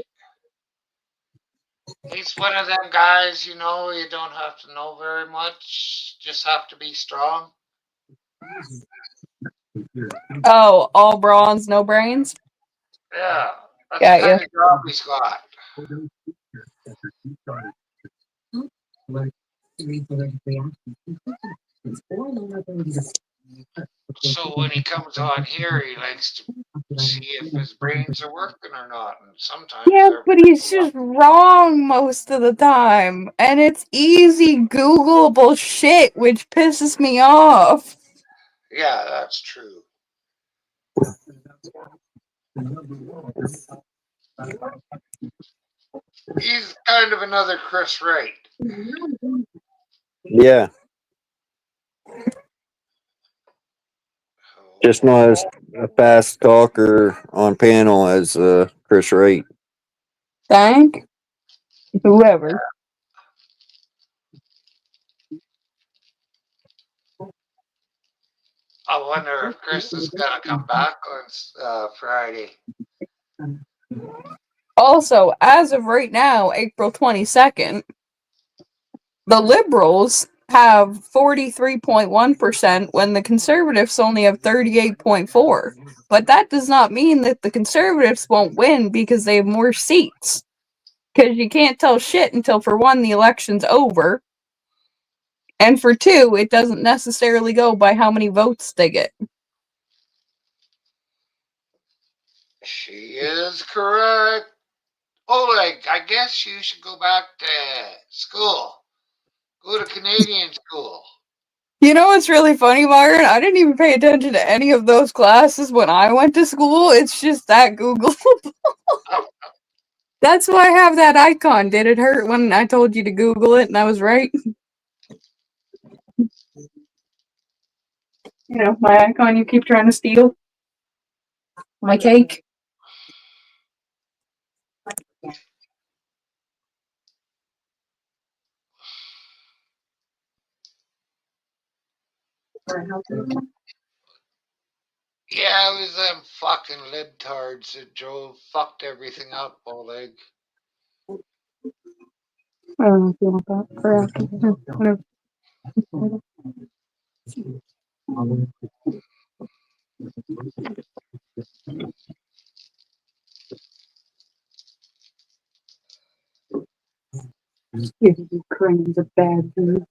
He's one of them guys, you don't have to know very much. Just have to be strong. Oh, all bronze, no brains? Yeah. That's Got the kind you. of job he's got. So when he comes on here, he likes to see if his brains are working or not. And sometimes Yeah, they're. but he's just wrong most of the time. And it's easy Googleable shit, which pisses me off. Yeah, that's true. He's kind of another Chris Wright. Yeah. Just not as a fast talker on panel as Chris Wright. Thank whoever. I wonder if Chris is going to come back on Friday. Also, as of right now, April 22nd, the Liberals have 43.1% when the Conservatives only have 38.4%. But that does not mean that the Conservatives won't win because they have more seats. Because you can't tell shit until, for one, the election's over. And for two, it doesn't necessarily go by how many votes they get. She is correct. Oleg, I guess you should go back to school. Go to Canadian school. You know what's really funny, Myron? I didn't even pay attention to any of those classes when I went to school. It's just that Google. That's why I have that icon. Did it hurt when I told you to Google it and I was right? My icon you keep trying to steal. My cake. Yeah, it was them fucking libtards that fucked everything up, Oleg. I don't know if you want that for after. Whatever. Ukraine's a bad food.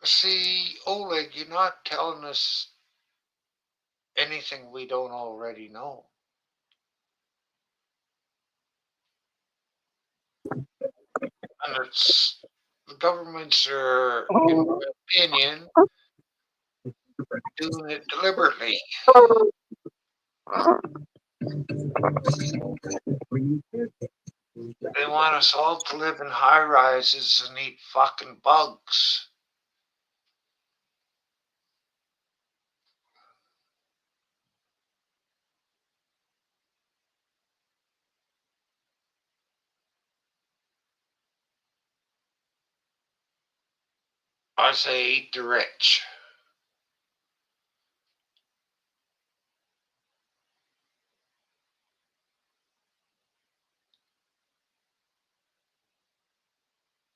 See, Oleg, you're not telling us anything we don't already know. And it's the governments are, in my opinion, doing it deliberately. They want us all to live in high rises and eat fucking bugs. I say eat the rich.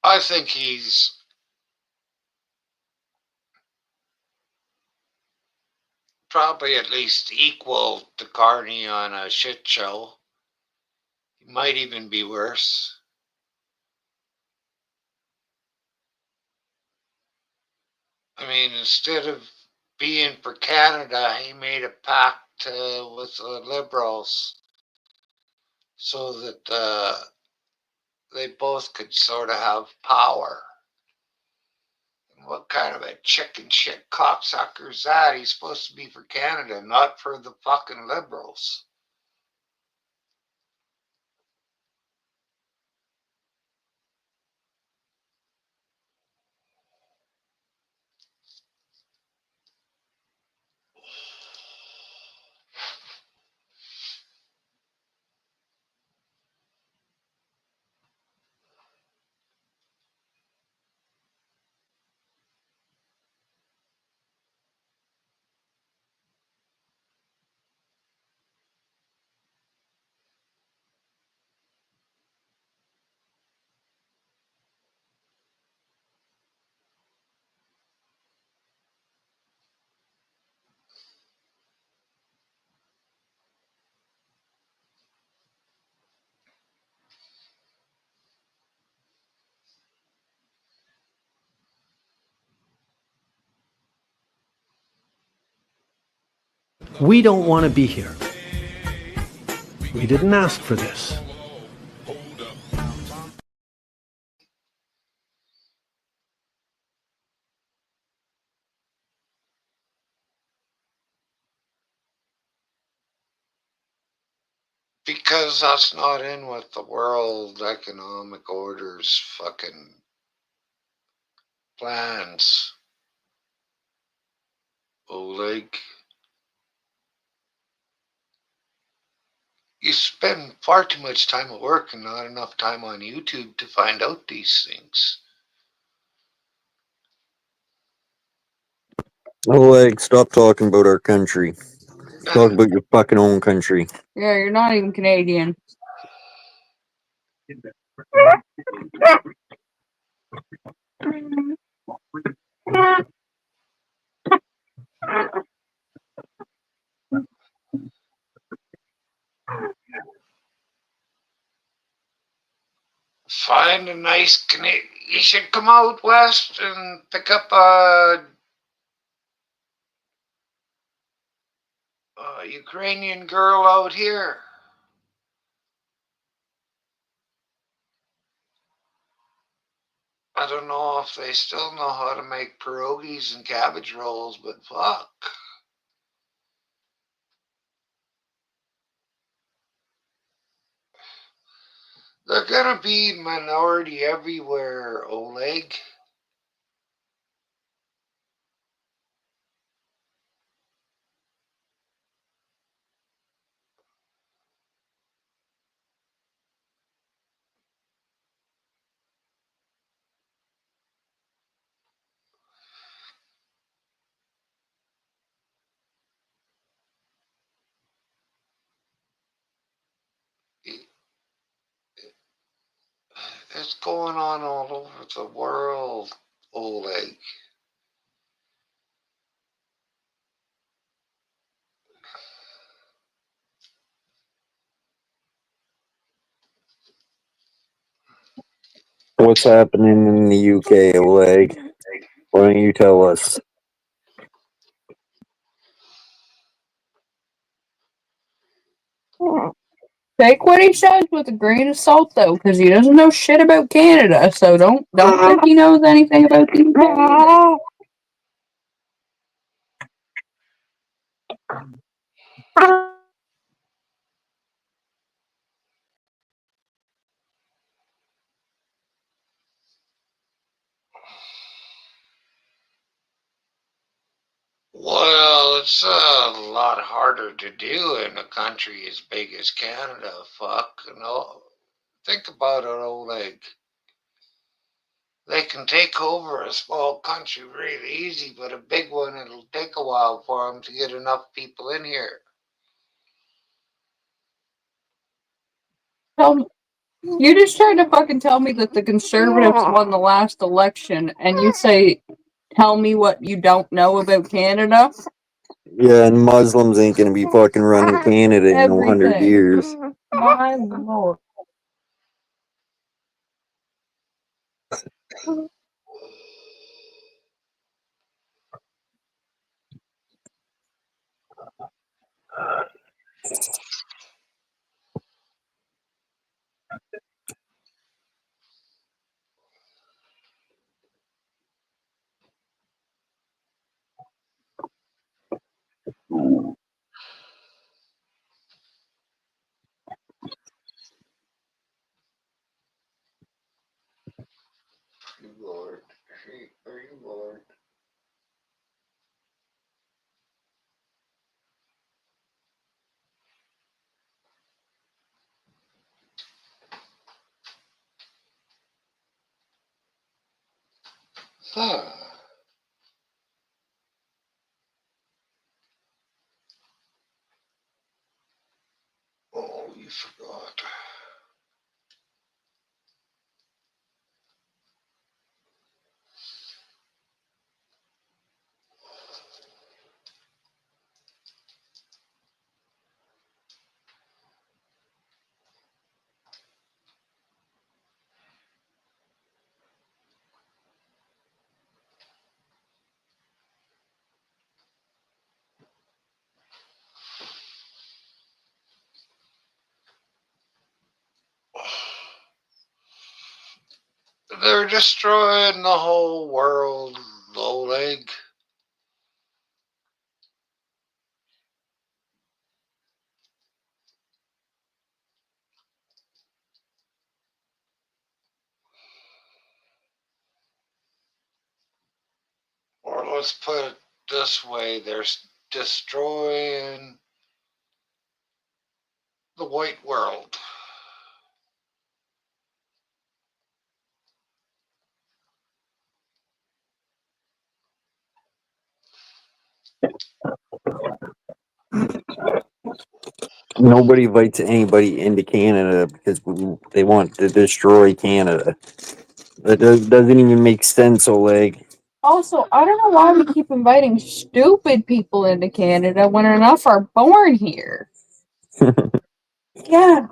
I think he's probably at least equal to Carney on a shit show. He might even be worse. I mean, instead of being for Canada, he made a pact with the Liberals so that they both could sort of have power. What kind of a chicken shit cocksucker is that? He's supposed to be for Canada, not for the fucking Liberals. We don't want to be here. We didn't ask for this. Because that's not in with the World Economic Order's fucking plans. Oleg. You spend far too much time at work and not enough time on YouTube to find out these things. Oleg, stop talking about our country. Talk about your fucking own country. Yeah, you're not even Canadian. Find a nice Canadian. You should come out west and pick up a Ukrainian girl out here. I don't know if they still know how to make pierogies and cabbage rolls, but fuck. They're gonna be minority everywhere, Oleg. It's going on all over the world, Oleg. What's happening in the UK, Oleg? Why don't you tell us? Take what he says with a grain of salt, though, because he doesn't know shit about Canada. So don't think he knows anything about the UK. Well, it's a lot harder to do in a country as big as Canada. Fuck, think about it, Oleg. They can take over a small country really easy, but a big one, it'll take a while for them to get enough people in here. You just tried to fucking tell me that the Conservatives won the last election, and you say, tell me what you don't know about Canada? Yeah, and Muslims ain't gonna be fucking running Canada in 100 years. My lord. You bored? Are you bored? Huh. Oh, you forgot. They're destroying the whole world, Oleg. Or let's put it this way, they're destroying the white world. Nobody invites anybody into Canada because they want to destroy Canada. That doesn't even make sense, Oleg. Also, I don't know why we keep inviting stupid people into Canada when enough are born here. Yeah.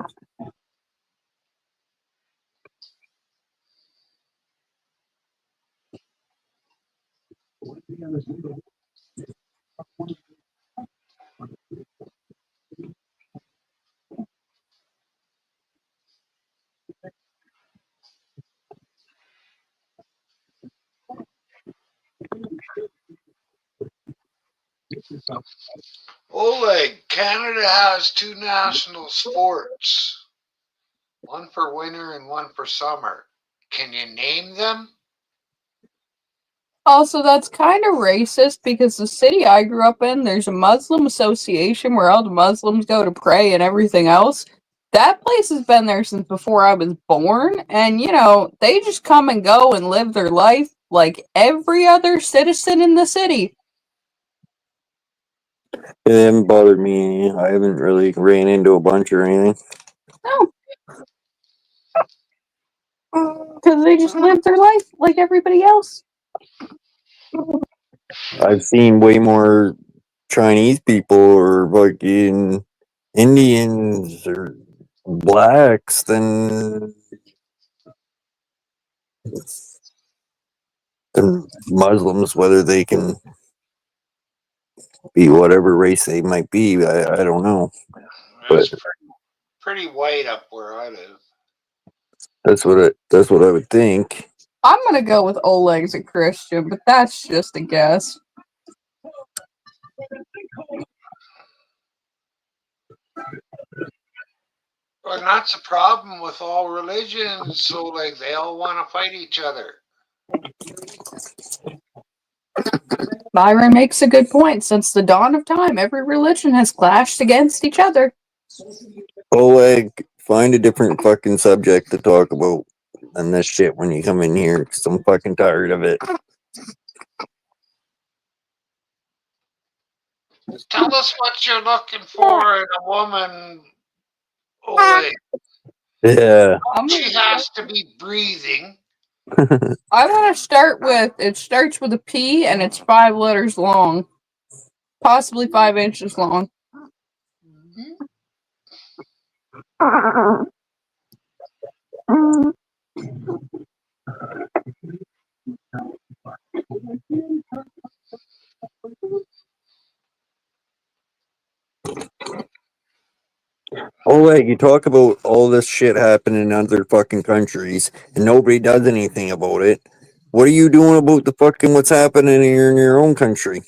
Oleg, Canada has two national sports, one for winter and one for summer. Can you name them? Also, that's kind of racist because the city I grew up in, there's a Muslim association where all the Muslims go to pray and everything else. That place has been there since before I was born, and they just come and go and live their life like every other citizen in the city. It hasn't bothered me. I haven't really ran into a bunch or anything. No. Because they just live their life like everybody else. I've seen way more Chinese people or fucking Indians or blacks than Muslims, whether they can be whatever race they might be. I don't know. It's But pretty white up where I live. that's what I would think. I'm gonna go with Oleg's a Christian, but that's just a guess. Well, that's the problem with all religions. So, like, they all want to fight each other. Byron makes a good point. Since the dawn of time, every religion has clashed against each other. Oleg, find a different fucking subject to talk about than this shit when you come in here, because I'm fucking tired of it. Tell us what you're looking for in a woman, Oleg. Yeah. She has to be breathing. I'm gonna start with, it starts with a P and it's 5 letters long. Possibly 5 inches long. Oleg, you talk about all this shit happening in other fucking countries and nobody does anything about it. What are you doing about the fucking what's happening here in your own country?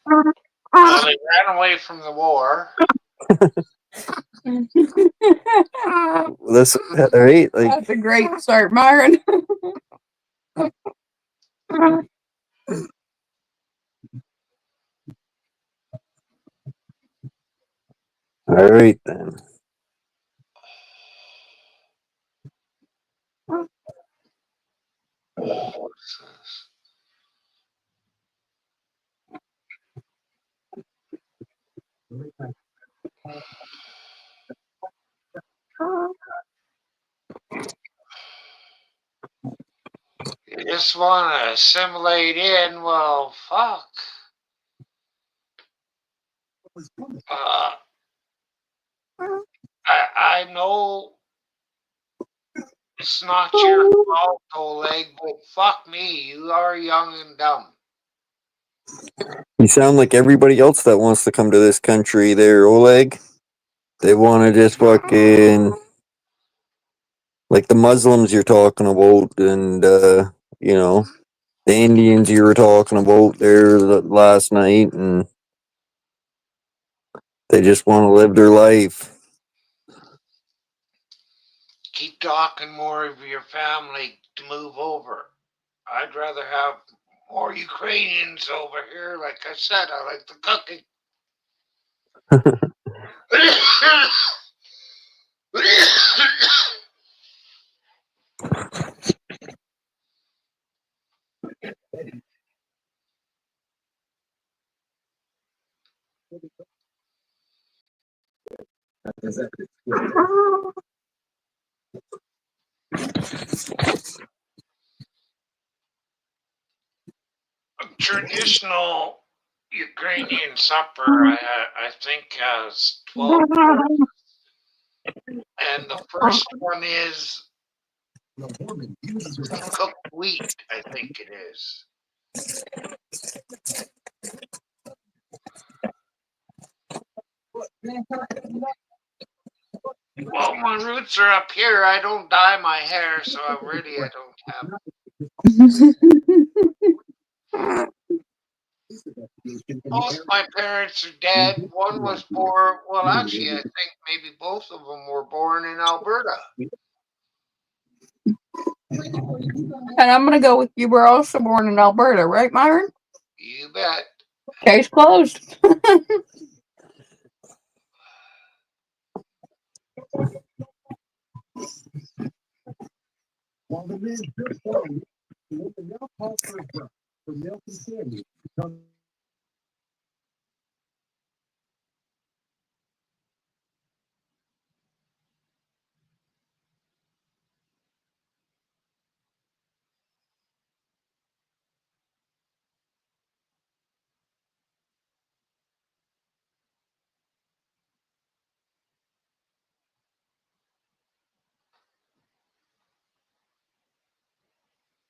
Well, they ran away from the war. That's right. Like, That's a great start, Myron. all right then. You just want to assimilate in. Well, fuck. I know it's not your fault, Oleg, but fuck me, you are young and dumb. You sound like everybody else that wants to come to this country there, Oleg. They want to just fucking, like the Muslims you're talking about, and the Indians you were talking about there last night, and they just want to live their life. Keep talking more of your family to move over. I'd rather have more Ukrainians over here. Like I said, I like the cooking. Traditional Ukrainian supper, I think, has 12 courses. And the first one is cooked wheat, I think it is. Well, my roots are up here. I don't dye my hair, so I don't have. Both my parents are dead. One was born, well, actually, I think maybe both of them were born in Alberta. And I'm gonna go with you were also born in Alberta, right, Myron? You bet. Case closed.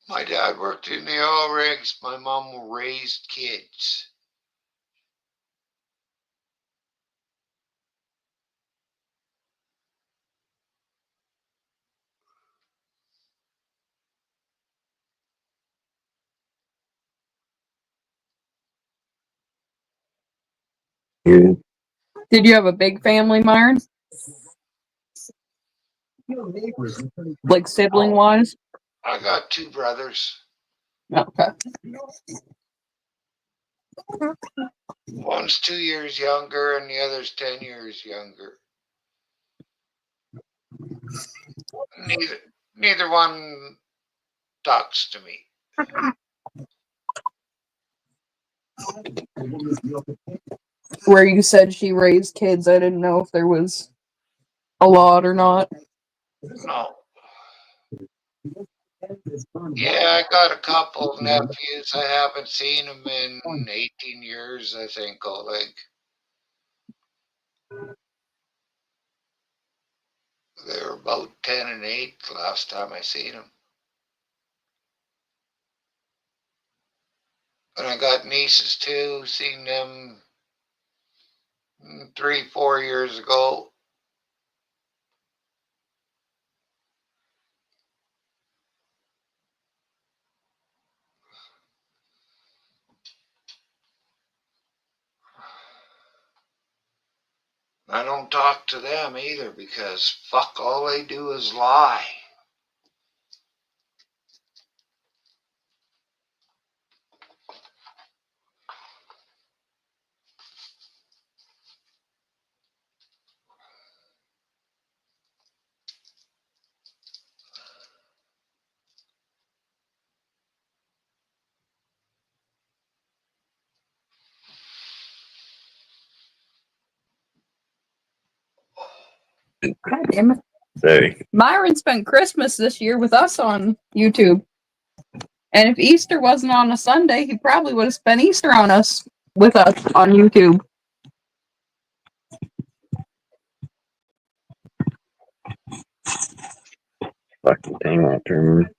My dad worked in the oil rigs. My mom raised kids. Did you have a big family, Myron? Like sibling wise? I got two brothers. Okay. One's 2 years younger and the other's 10 years younger. Neither one talks to me. Where you said she raised kids, I didn't know if there was a lot or not. No. Yeah, I got a couple of nephews. I haven't seen them in 18 years, I think, Oleg. They were about 10 and 8 last time I seen them. And I got nieces too, seen them 3-4 years ago. I don't talk to them either because fuck, all they do is lie. God damn it. Sorry. Myron spent Christmas this year with us on YouTube. And if Easter wasn't on a Sunday, he probably would have spent Easter on us with us on YouTube. Fucking thing won't turn.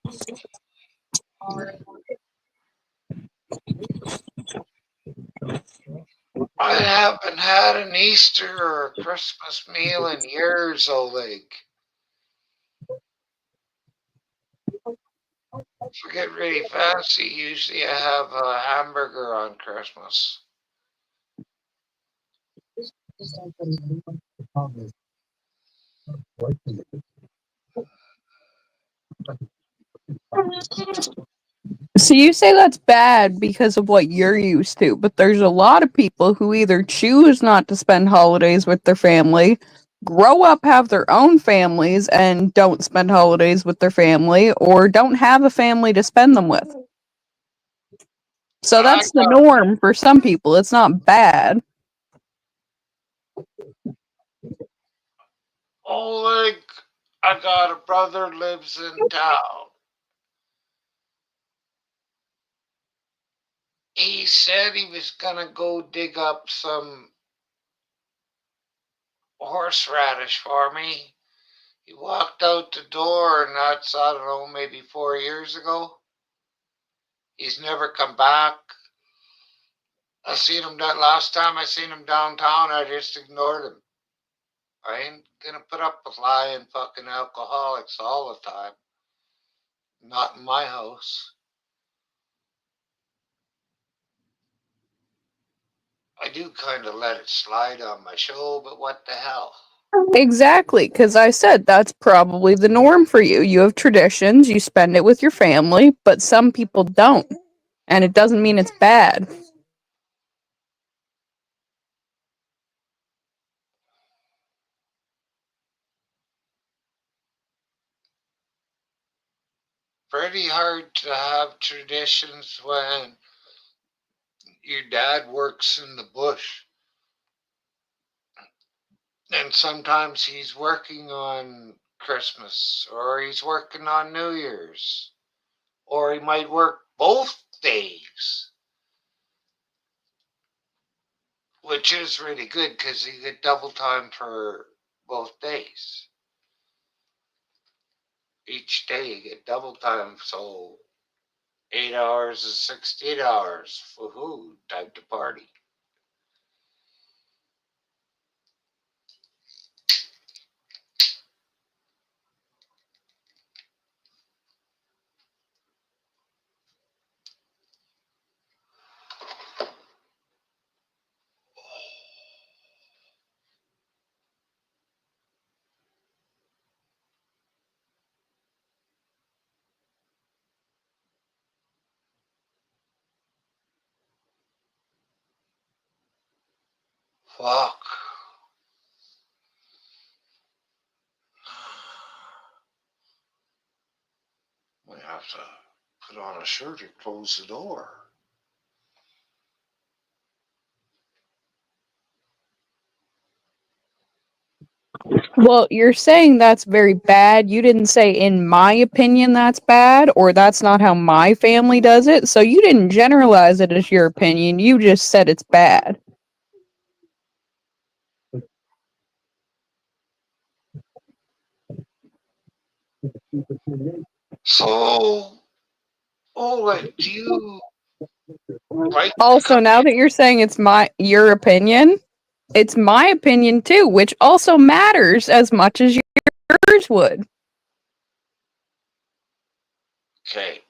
I haven't had an Easter or a Christmas meal in years, Oleg. If I get really fancy, usually I have a hamburger on Christmas. So you say that's bad because of what you're used to, but there's a lot of people who either choose not to spend holidays with their family, grow up, have their own families, and don't spend holidays with their family, or don't have a family to spend them with. So that's the norm for some people. It's not bad. Oleg, I I got a brother lives in town. He said he was gonna go dig up some horseradish for me. He walked out the door, and that's, I don't know, maybe 4 years ago. He's never come back. I seen him that last time I seen him downtown, I just ignored him. I ain't gonna put up with lying fucking alcoholics all the time. Not in my house. I do kind of let it slide on my show, but what the hell? Exactly, because I said that's probably the norm for you. You have traditions, you spend it with your family, but some people don't. And it doesn't mean it's bad. Pretty hard to have traditions when your dad works in the bush. And sometimes he's working on Christmas, or he's working on New Year's, or he might work both days, which is really good because you get double time for both days. Each day you get double time, so 8 hours is 16 hours. Woohoo, time to party. Fuck. We have to put on a shirt and close the door. Well, you're saying that's very bad. You didn't say, in my opinion, that's bad, or that's not how my family does it. So you didn't generalize it as your opinion. You just said it's bad. So, Ola, do you like Also, now that you're saying it's your opinion, it's my opinion too, which also matters as much as yours would. Okay.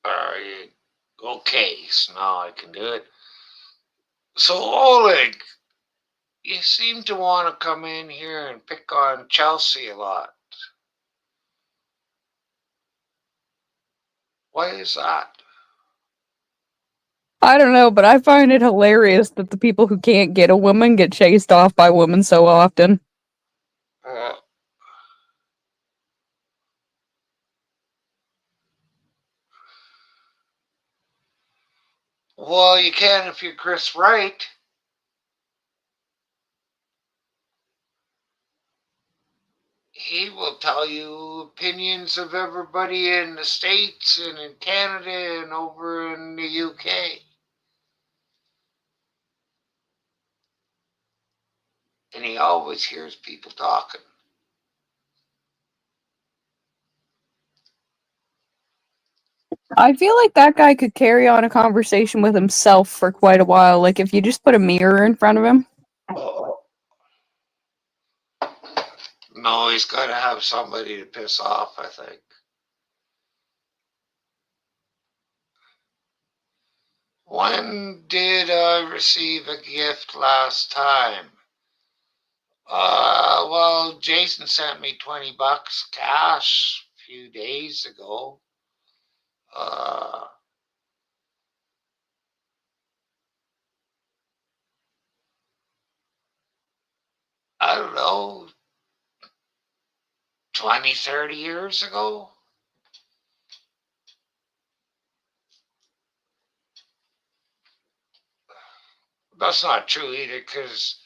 Alright. Okay, so now I can do it. So, Oleg, you seem to want to come in here and pick on Chelsea a lot. Why is that? I don't know, but I find it hilarious that the people who can't get a woman get chased off by women so often. Well, you can if you're Chris Wright. He will tell you opinions of everybody in the States and in Canada and over in the UK. And he always hears people talking. I feel like that guy could carry on a conversation with himself for quite a while, like if you just put a mirror in front of him. No, he's got to have somebody to piss off, I think. When did I receive a gift last time? Well, Jason sent me $20 cash a few days ago. I don't know, 20, 30 years ago. That's not true either, because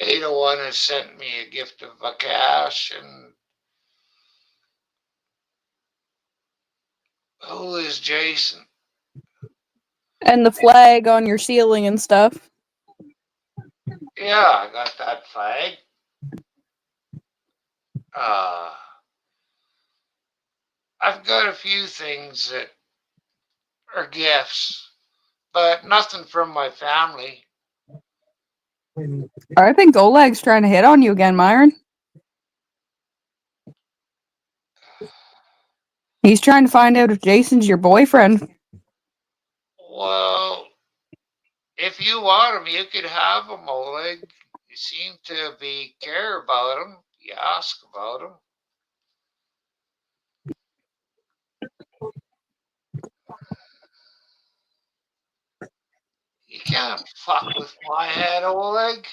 801 has sent me a gift of a cash, and who is Jason? And the flag on your ceiling and stuff. Yeah, I got that flag. I've got a few things that are gifts, but nothing from my family. I think Oleg's trying to hit on you again, Myron. He's trying to find out if Jason's your boyfriend. Well, if you want him, you could have him, Oleg. You seem to care about him. You ask about him. You can't fuck with my head, Oleg.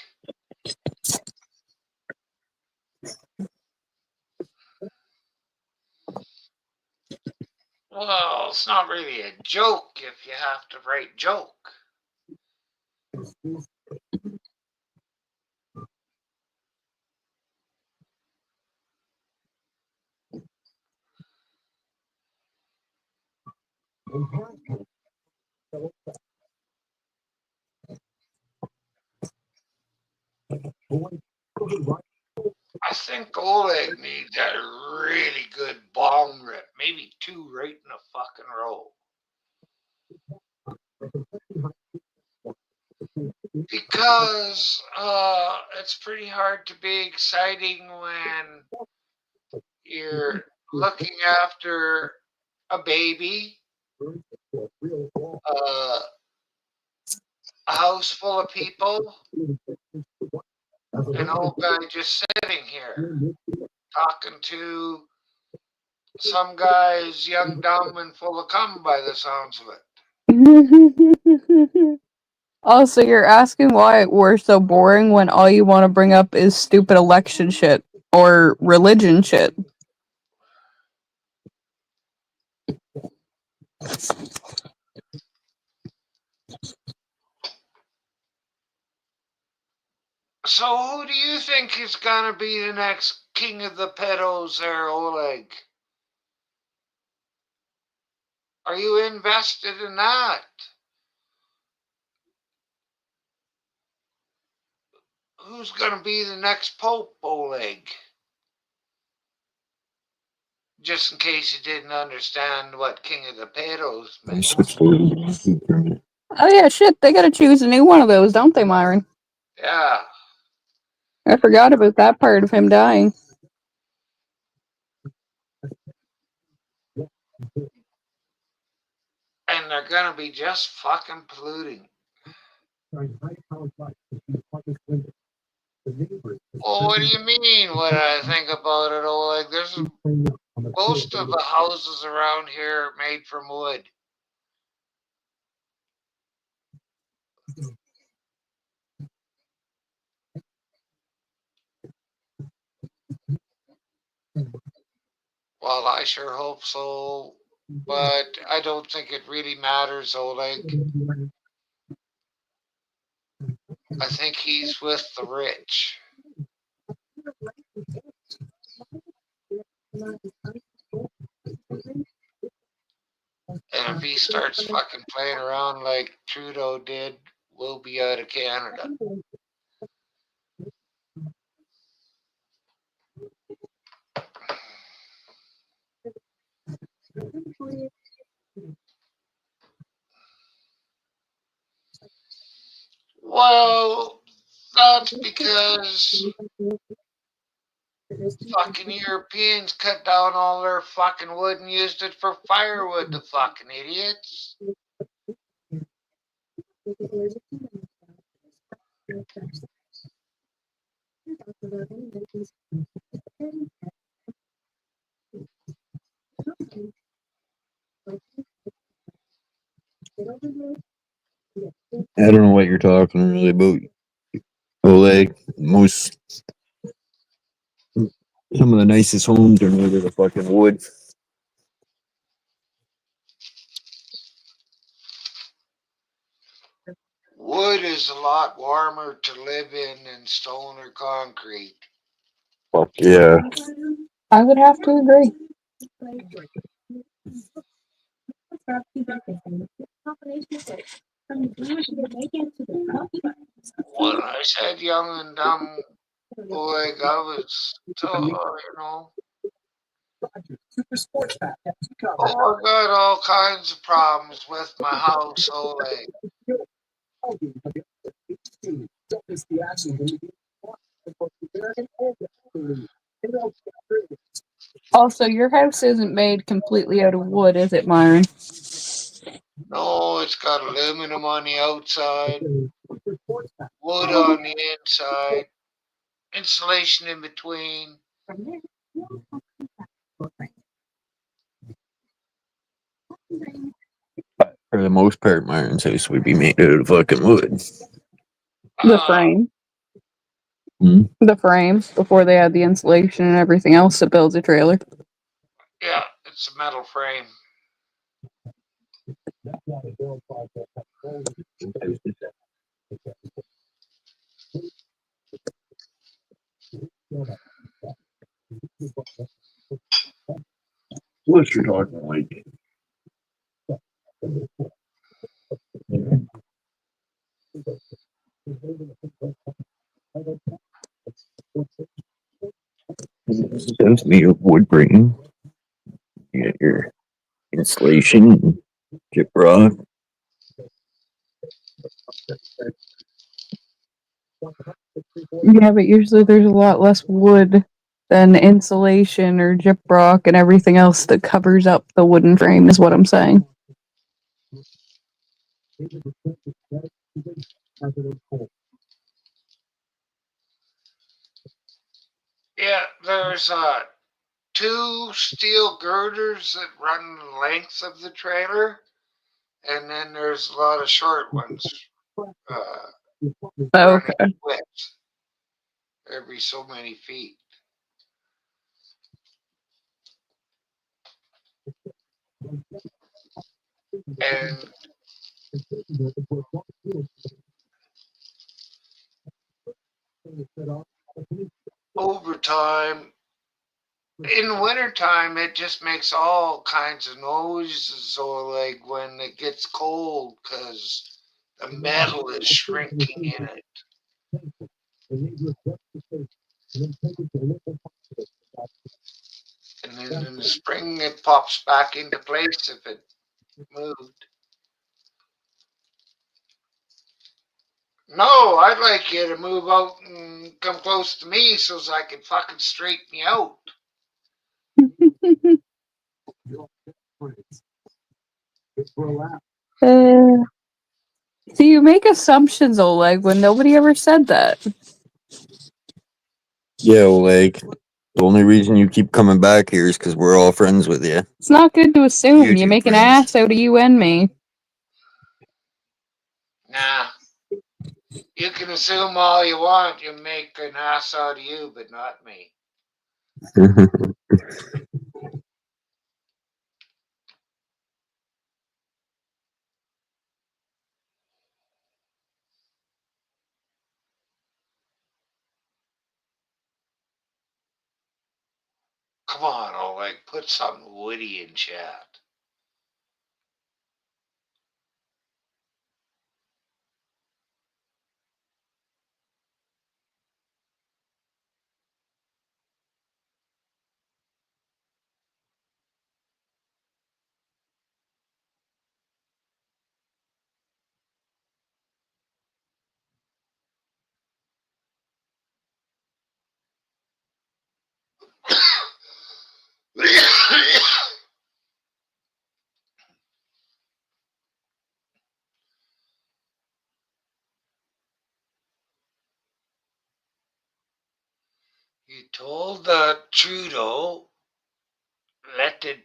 Well, it's not really a joke if you have to write joke. I think Oleg needs a really good bong rip, maybe 2 right in a fucking row. Because it's pretty hard to be exciting when you're looking after a baby, a house full of people, an old guy just sitting here talking to some guy's young, dumb, and full of cum by the sounds of it. Also, you're asking why we're so boring when all you want to bring up is stupid election shit or religion shit. So who do you think is gonna be the next king of the pedos there, Oleg? Are you invested in that? Who's gonna be the next pope, Oleg? Just in case you didn't understand what king of the pedos meant. Oh yeah, shit, they gotta choose a new one of those, don't they, Myron? Yeah. I forgot about that part of him dying. And they're gonna be just fucking polluting. Well, what do you mean what I think about it, Oleg? There's most of the houses around here are made from wood. Well, I sure hope so, but I don't think it really matters, Oleg. I think he's with the rich. And if he starts fucking playing around like Trudeau did, we'll be out of Canada. Well, that's because fucking Europeans cut down all their fucking wood and used it for firewood, the fucking idiots. I don't know what you're talking really about, Oleg. Some of the nicest homes are made of the fucking wood. Wood is a lot warmer to live in than stone or concrete. Fuck yeah. I would have to agree. When I said young and dumb, like I was, Oh, I got all kinds of problems with my house, so like. Also, your house isn't made completely out of wood, is it, Myron? No, it's got aluminum on the outside, wood on the inside, insulation in between. For the most part, Myron's house would be made out of fucking wood. The frame. The frame, before they add the insulation and everything else that builds a trailer. Yeah, it's a metal frame. What you're talking like? That's made of wood frame. You get your insulation, chip rock. Yeah, but usually there's a lot less wood than insulation or gyprock and everything else that covers up the wooden frame, is what I'm saying. Yeah, there's 2 steel girders that run the length of the trailer, and then there's a lot of short ones. Okay. Width every so many feet. And over time, in wintertime, it just makes all kinds of noises, or like when it gets cold, because the metal is shrinking in it. And then in the spring, it pops back into place if it moved. No, I'd like you to move out and come close to me so I can fucking straighten you out. So you make assumptions, Oleg, when nobody ever said that. Yeah, like the only reason you keep coming back here is because we're all friends with you. It's not good to assume. You make an ass out of you and me. Nah. You can assume all you want. You make an ass out of you, but not me. Come on, Oleg, put something witty in chat. You told Trudeau, let the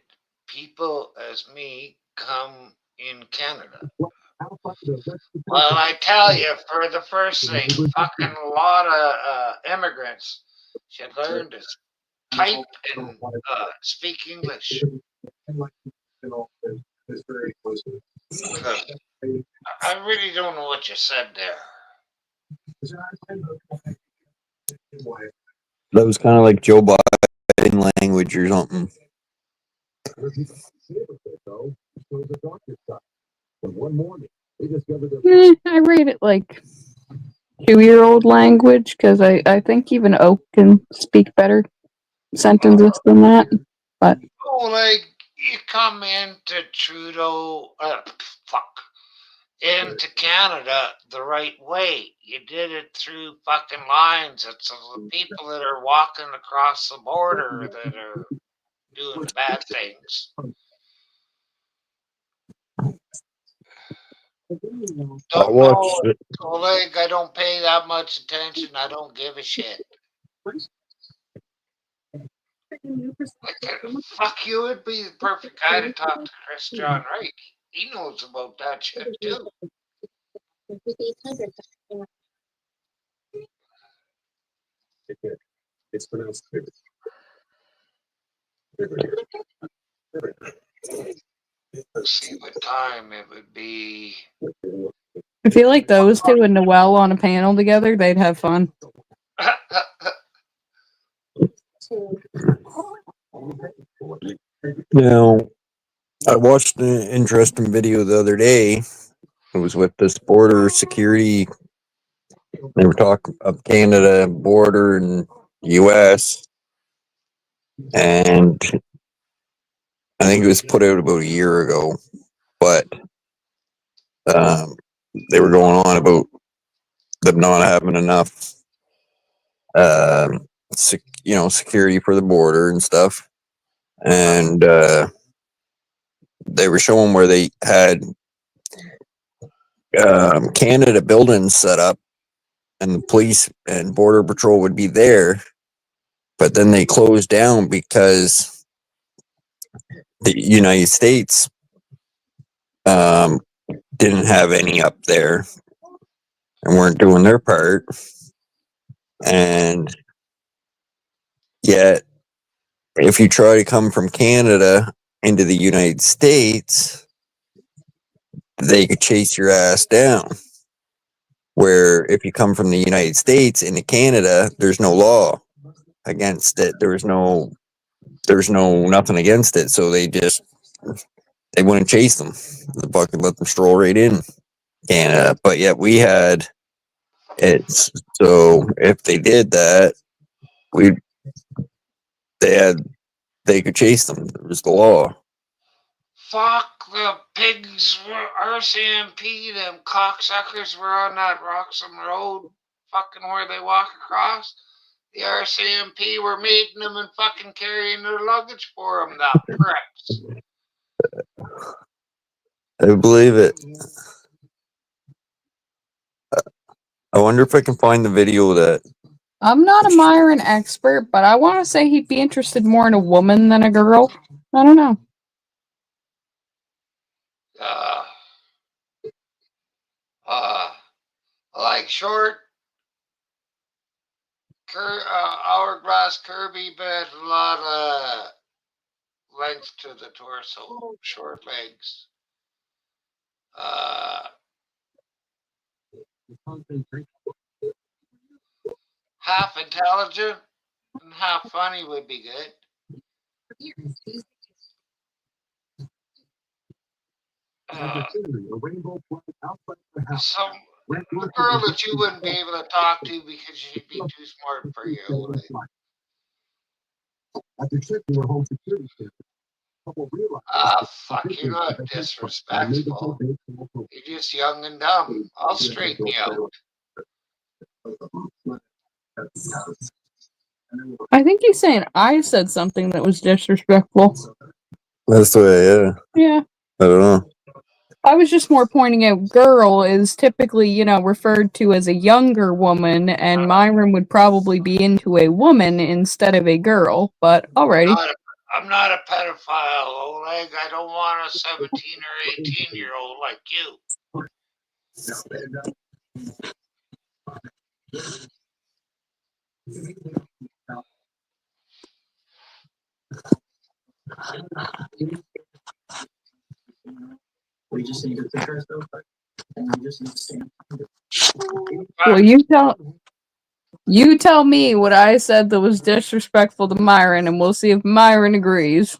people as me come in Canada. Well, I tell you, for the first thing, fucking a lot of immigrants should learn to type and speak English. I really don't know what you said there. That was kind of like Joe Biden language or something. I read it like 2-year-old language because I think even Oak can speak better sentences than that. But Oh, like you come into Trudeau, into Canada the right way. You did it through fucking lines. It's the people that are walking across the border that are doing bad things. Don't know, Oleg. I don't pay that much attention. I don't give a shit. Fuck you would be the perfect guy to talk to Chris John Wright. He knows about that shit too. It's pronounced. See what time it would be. I feel like those two and Noel on a panel together, they'd have fun. Now, I watched an interesting video the other day. It was with this border security. They were talking of Canada border and U.S. And I think it was put out about a year ago, but they were going on about them not having enough, security for the border and stuff. And they were showing where they had Canada buildings set up, and the police and border patrol would be there, but then they closed down because the United States didn't have any up there and weren't doing their part. And yet, if you try to come from Canada into the United States, they could chase your ass down. Where if you come from the United States into Canada, there's no law against it. There's no nothing against it. So they wouldn't chase them. The fucking let them stroll right in Canada. But yet we had it. So if they did that, they could chase them. It was the law. Fuck the pigs, RCMP, them cocksuckers were on that Roxham Road, fucking where they walk across. The RCMP were meeting them and fucking carrying their luggage for them, that pricks. I believe it. I wonder if I can find the video of that. I'm not a Myron expert, but I want to say he'd be interested more in a woman than a girl. I don't know. Like short, hourglass curvy, but a lot of length to the torso, short legs. Half intelligent and half funny would be good. A girl that you wouldn't be able to talk to because she'd be too smart for you. Fuck, you're not disrespectful. You're just young and dumb. I'll straighten you out. I think he's saying I said something that was disrespectful. That's the way, yeah. Yeah. I don't know. I was just more pointing out girl is typically, referred to as a younger woman, and Myron would probably be into a woman instead of a girl, but alrighty. I'm not a pedophile, Oleg. I don't want a 17 or 18-year-old like you. We just need to figure it out. Well, you tell me what I said that was disrespectful to Myron, and we'll see if Myron agrees.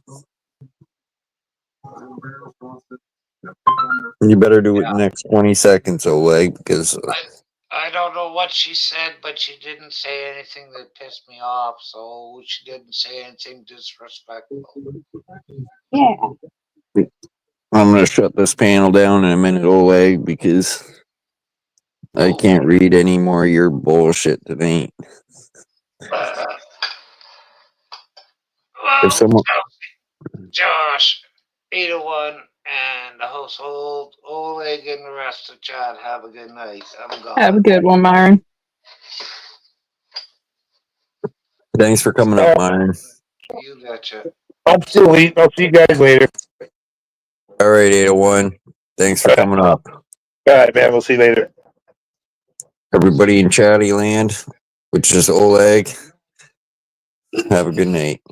You better do it in the next 20 seconds, Oleg, because I don't know what she said, but she didn't say anything that pissed me off, so she didn't say anything disrespectful. Yeah. I'm going to shut this panel down in a minute, Oleg, because I can't read any more of your bullshit tonight. Well, If someone, Josh, 801, and the household, Oleg, and the rest of chat, have a good night. I'm gone. Have a good one, Myron. thanks for coming up, Myron. You betcha. I'm still eating. I'll see you guys later. All right, 801. Thanks for coming up. All right, man. We'll see you later. Everybody in Chatty Land, which is Oleg, have a good night.